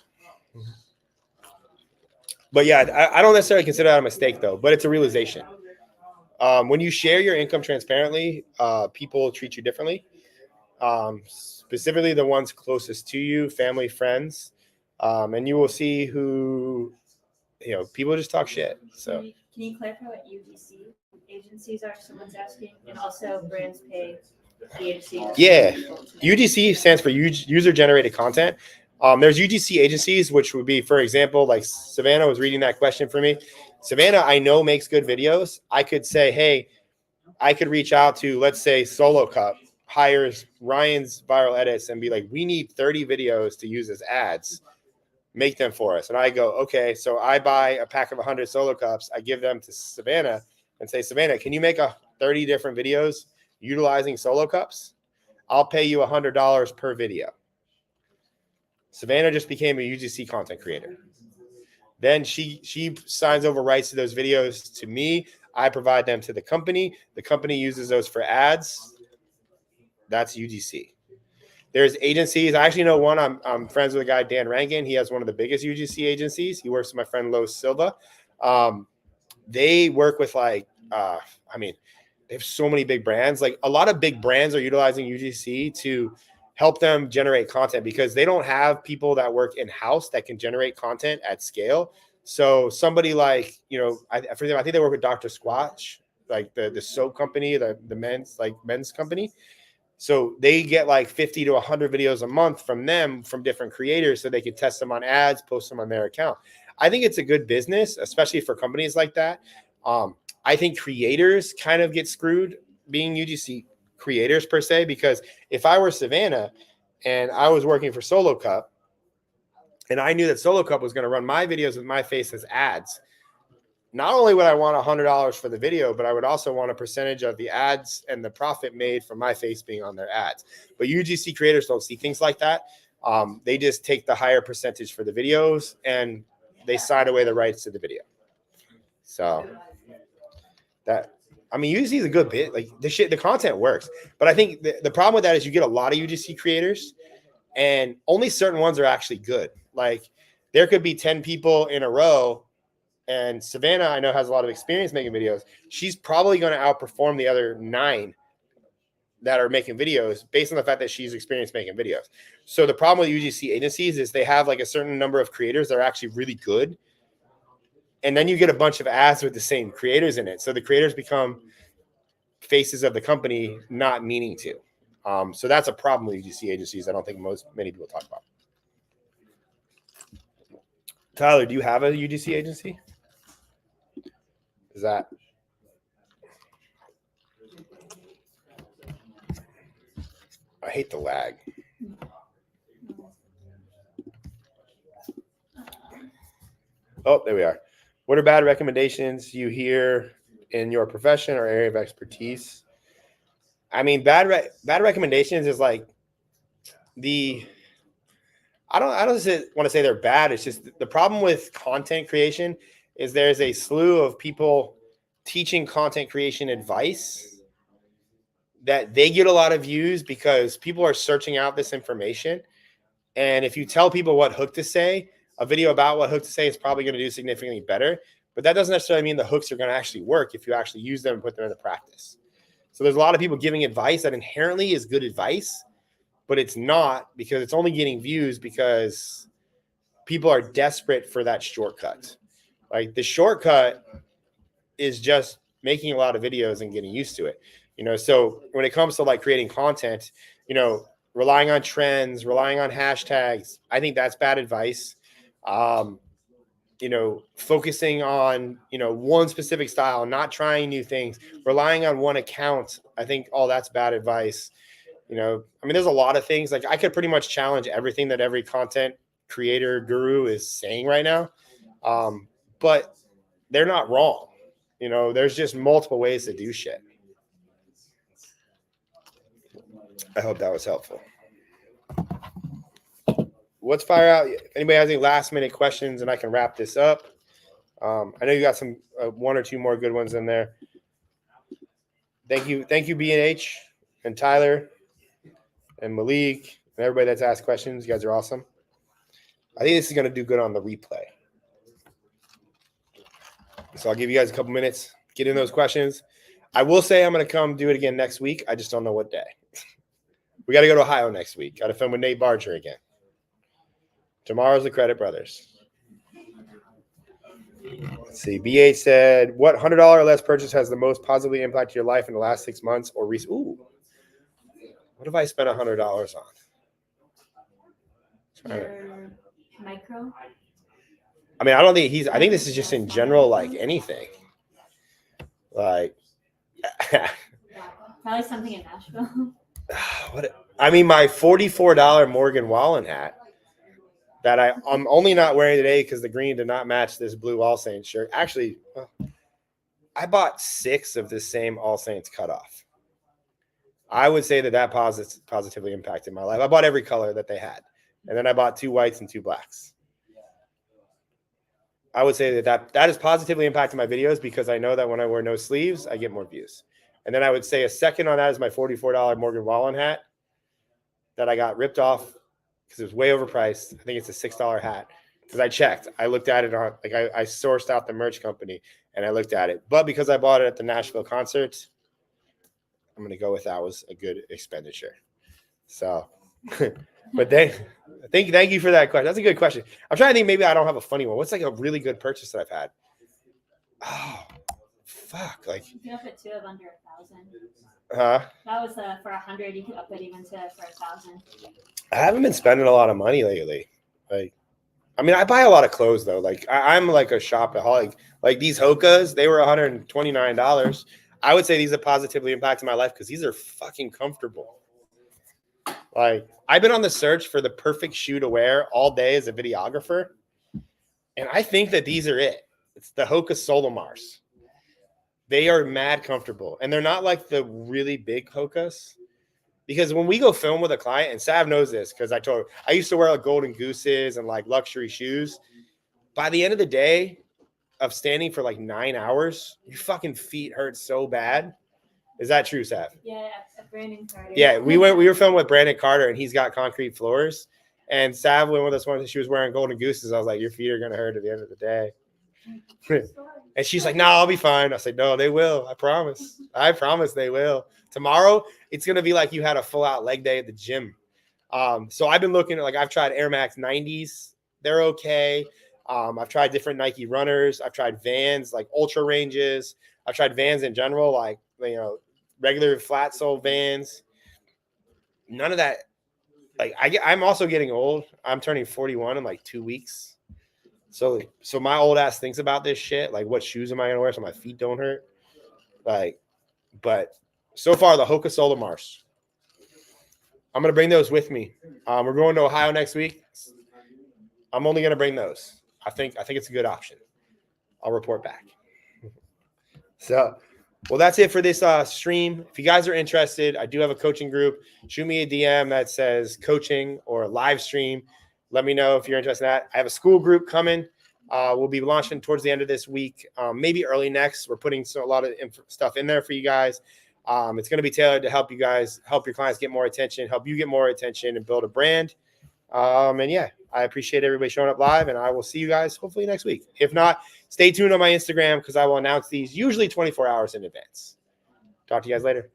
But yeah, I don't necessarily consider that a mistake though, but it's a realization. When you share your income transparently, people treat you differently. Specifically the ones closest to you, family, friends, and you will see who, people just talk shit. So Can you clarify what UGC agencies are? Someone's asking, and also brands pay the agencies. Yeah, UGC stands for user generated content. There's UGC agencies, which would be, for example, like Savannah was reading that question for me. Savannah, I know, makes good videos. I could say, hey, I could reach out to, let's say, Solo Cup hires Ryan's viral edits and be like, we need 30 videos to use as ads. Make them for us. And I go, okay. So I buy a pack of 100 Solo Cups. I give them to Savannah and say, Savannah, can you make 30 different videos utilizing Solo Cups? I'll pay you $100 per video. Savannah just became a UGC content creator. Then she signs over rights to those videos to me. I provide them to the company. The company uses those for ads. That's UGC. There's agencies. I actually know one. I'm friends with a guy, Dan Rankin. He has one of the biggest UGC agencies. He works with my friend Lo Silva. They work with they have so many big brands. Like a lot of big brands are utilizing UGC to help them generate content because they don't have people that work in-house that can generate content at scale. So somebody like, I think they work with Dr. Squatch, like the soap company, the men's company. So they get like 50 to 100 videos a month from them, from different creators, so they can test them on ads, post them on their account. I think it's a good business, especially for companies like that. I think creators kind of get screwed being UGC creators per se, because if I were Savannah and I was working for Solo Cup and I knew that Solo Cup was going to run my videos with my face as ads, not only would I want $100 for the video, but I would also want a percentage of the ads and the profit made from my face being on their ads. But UGC creators don't see things like that. They just take the higher percentage for the videos and they sign away the rights to the video. So UGC is a good bit. Like the content works. But I think the problem with that is you get a lot of UGC creators and only certain ones are actually good. Like there could be 10 people in a row. And Savannah, I know, has a lot of experience making videos. She's probably going to outperform the other 9 that are making videos based on the fact that she's experienced making videos. So the problem with UGC agencies is they have like a certain number of creators that are actually really good. And then you get a bunch of ads with the same creators in it. So the creators become faces of the company, not meaning to. So that's a problem with UGC agencies. I don't think many people talk about. Tyler, do you have a UGC agency? Is that? I hate the lag. Oh, there we are. What are bad recommendations you hear in your profession or area of expertise? I mean, bad recommendations is like I don't want to say they're bad. It's just the problem with content creation is there's a slew of people teaching content creation advice that they get a lot of views because people are searching out this information. And if you tell people what hook to say, a video about what hook to say is probably going to do significantly better. But that doesn't necessarily mean the hooks are going to actually work if you actually use them and put them into practice. So there's a lot of people giving advice that inherently is good advice, but it's not because it's only getting views because people are desperate for that shortcut. Like the shortcut is just making a lot of videos and getting used to it. So when it comes to like creating content, relying on trends, relying on hashtags, I think that's bad advice. Focusing on, one specific style, not trying new things, relying on one account, I think all that's bad advice. There's a lot of things. Like I could pretty much challenge everything that every content creator guru is saying right now. But they're not wrong. There's just multiple ways to do shit. I hope that was helpful. Let's fire out. If anybody has any last minute questions, and I can wrap this up. I know you got some one or two more good ones in there. Thank you, B&H and Tyler and Malik and everybody that's asked questions. You guys are awesome. I think this is going to do good on the replay. So I'll give you guys a couple minutes. Get in those questions. I will say I'm going to come do it again next week. I just don't know what day. We got to go to Ohio next week. Got to film with Nate Barger again. Tomorrow's the Credit Brothers. Let's see. BH said, what $100 or less purchase has the most positively impacted your life in the last 6 months or recent? Ooh. What have I spent $100 on? Your micro? I don't think I think this is just in general, like anything. Like, Probably something in Nashville. my $44 Morgan Wallen hat that I'm only not wearing today because the green did not match this blue All Saints shirt. Actually, I bought 6 of the same All Saints cutoff. I would say that positively impacted my life. I bought every color that they had. And then I bought 2 whites and 2 blacks. I would say that has positively impacted my videos because I know that when I wear no sleeves, I get more views. And then I would say a second on that is my $44 Morgan Wallen hat that I got ripped off because it was way overpriced. I think it's a $6 hat because I checked. I looked at it on, like I sourced out the merch company and I looked at it. But because I bought it at the Nashville concert, I'm going to go with that was a good expenditure. So, but thank you for that question. That's a good question. I'm trying to think maybe I don't have a funny one. What's like a really good purchase that I've had? Oh, fuck. Like, You can up it to under 1,000. Huh? That was for 100. You could up it even to for 1,000. I haven't been spending a lot of money lately. Like, I buy a lot of clothes though. Like I'm like a shopaholic. Like these Hokas, they were $129. I would say these have positively impacted my life because these are fucking comfortable. Like I've been on the search for the perfect shoe to wear all day as a videographer. And I think that these are it. It's the Hoka Solomars. They are mad comfortable. And they're not like the really big Hokas. Because when we go film with a client, and Sav knows this because I told her, I used to wear like Golden Gooses and like luxury shoes. By the end of the day of standing for like 9 hours, your fucking feet hurt so bad. Is that true, Sav? Yeah, Brandon Carter. Yeah, we were filming with Brandon Carter and he's got concrete floors. And Sav went with us once and she was wearing Golden Gooses. I was like, your feet are gonna hurt at the end of the day. And she's like, no, I'll be fine. I said, no, they will. I promise. I promise they will. Tomorrow, it's going to be like you had a full out leg day at the gym. So I've been looking at, like, I've tried Air Max 90s. They're okay. I've tried different Nike runners. I've tried Vans, like ultra ranges. I've tried Vans in general, like, regular flat sole Vans. None of that. Like, I'm also getting old. I'm turning 41 in like 2 weeks. So my old ass thinks about this shit. Like, what shoes am I going to wear so my feet don't hurt? Like, but so far, the Hoka Solomars. I'm going to bring those with me. We're going to Ohio next week. I'm only going to bring those. I think it's a good option. I'll report back. So Well, that's it for this stream. If you guys are interested, I do have a coaching group. Shoot me a DM that says coaching or live stream. Let me know if you're interested in that. I have a school group coming. We'll be launching towards the end of this week, maybe early next. We're putting a lot of stuff in there for you guys. It's going to be tailored to help you guys, help your clients get more attention, help you get more attention and build a brand. And yeah, I appreciate everybody showing up live, and I will see you guys hopefully next week. If not, stay tuned on my Instagram because I will announce these usually 24 hours in advance. Talk to you guys later.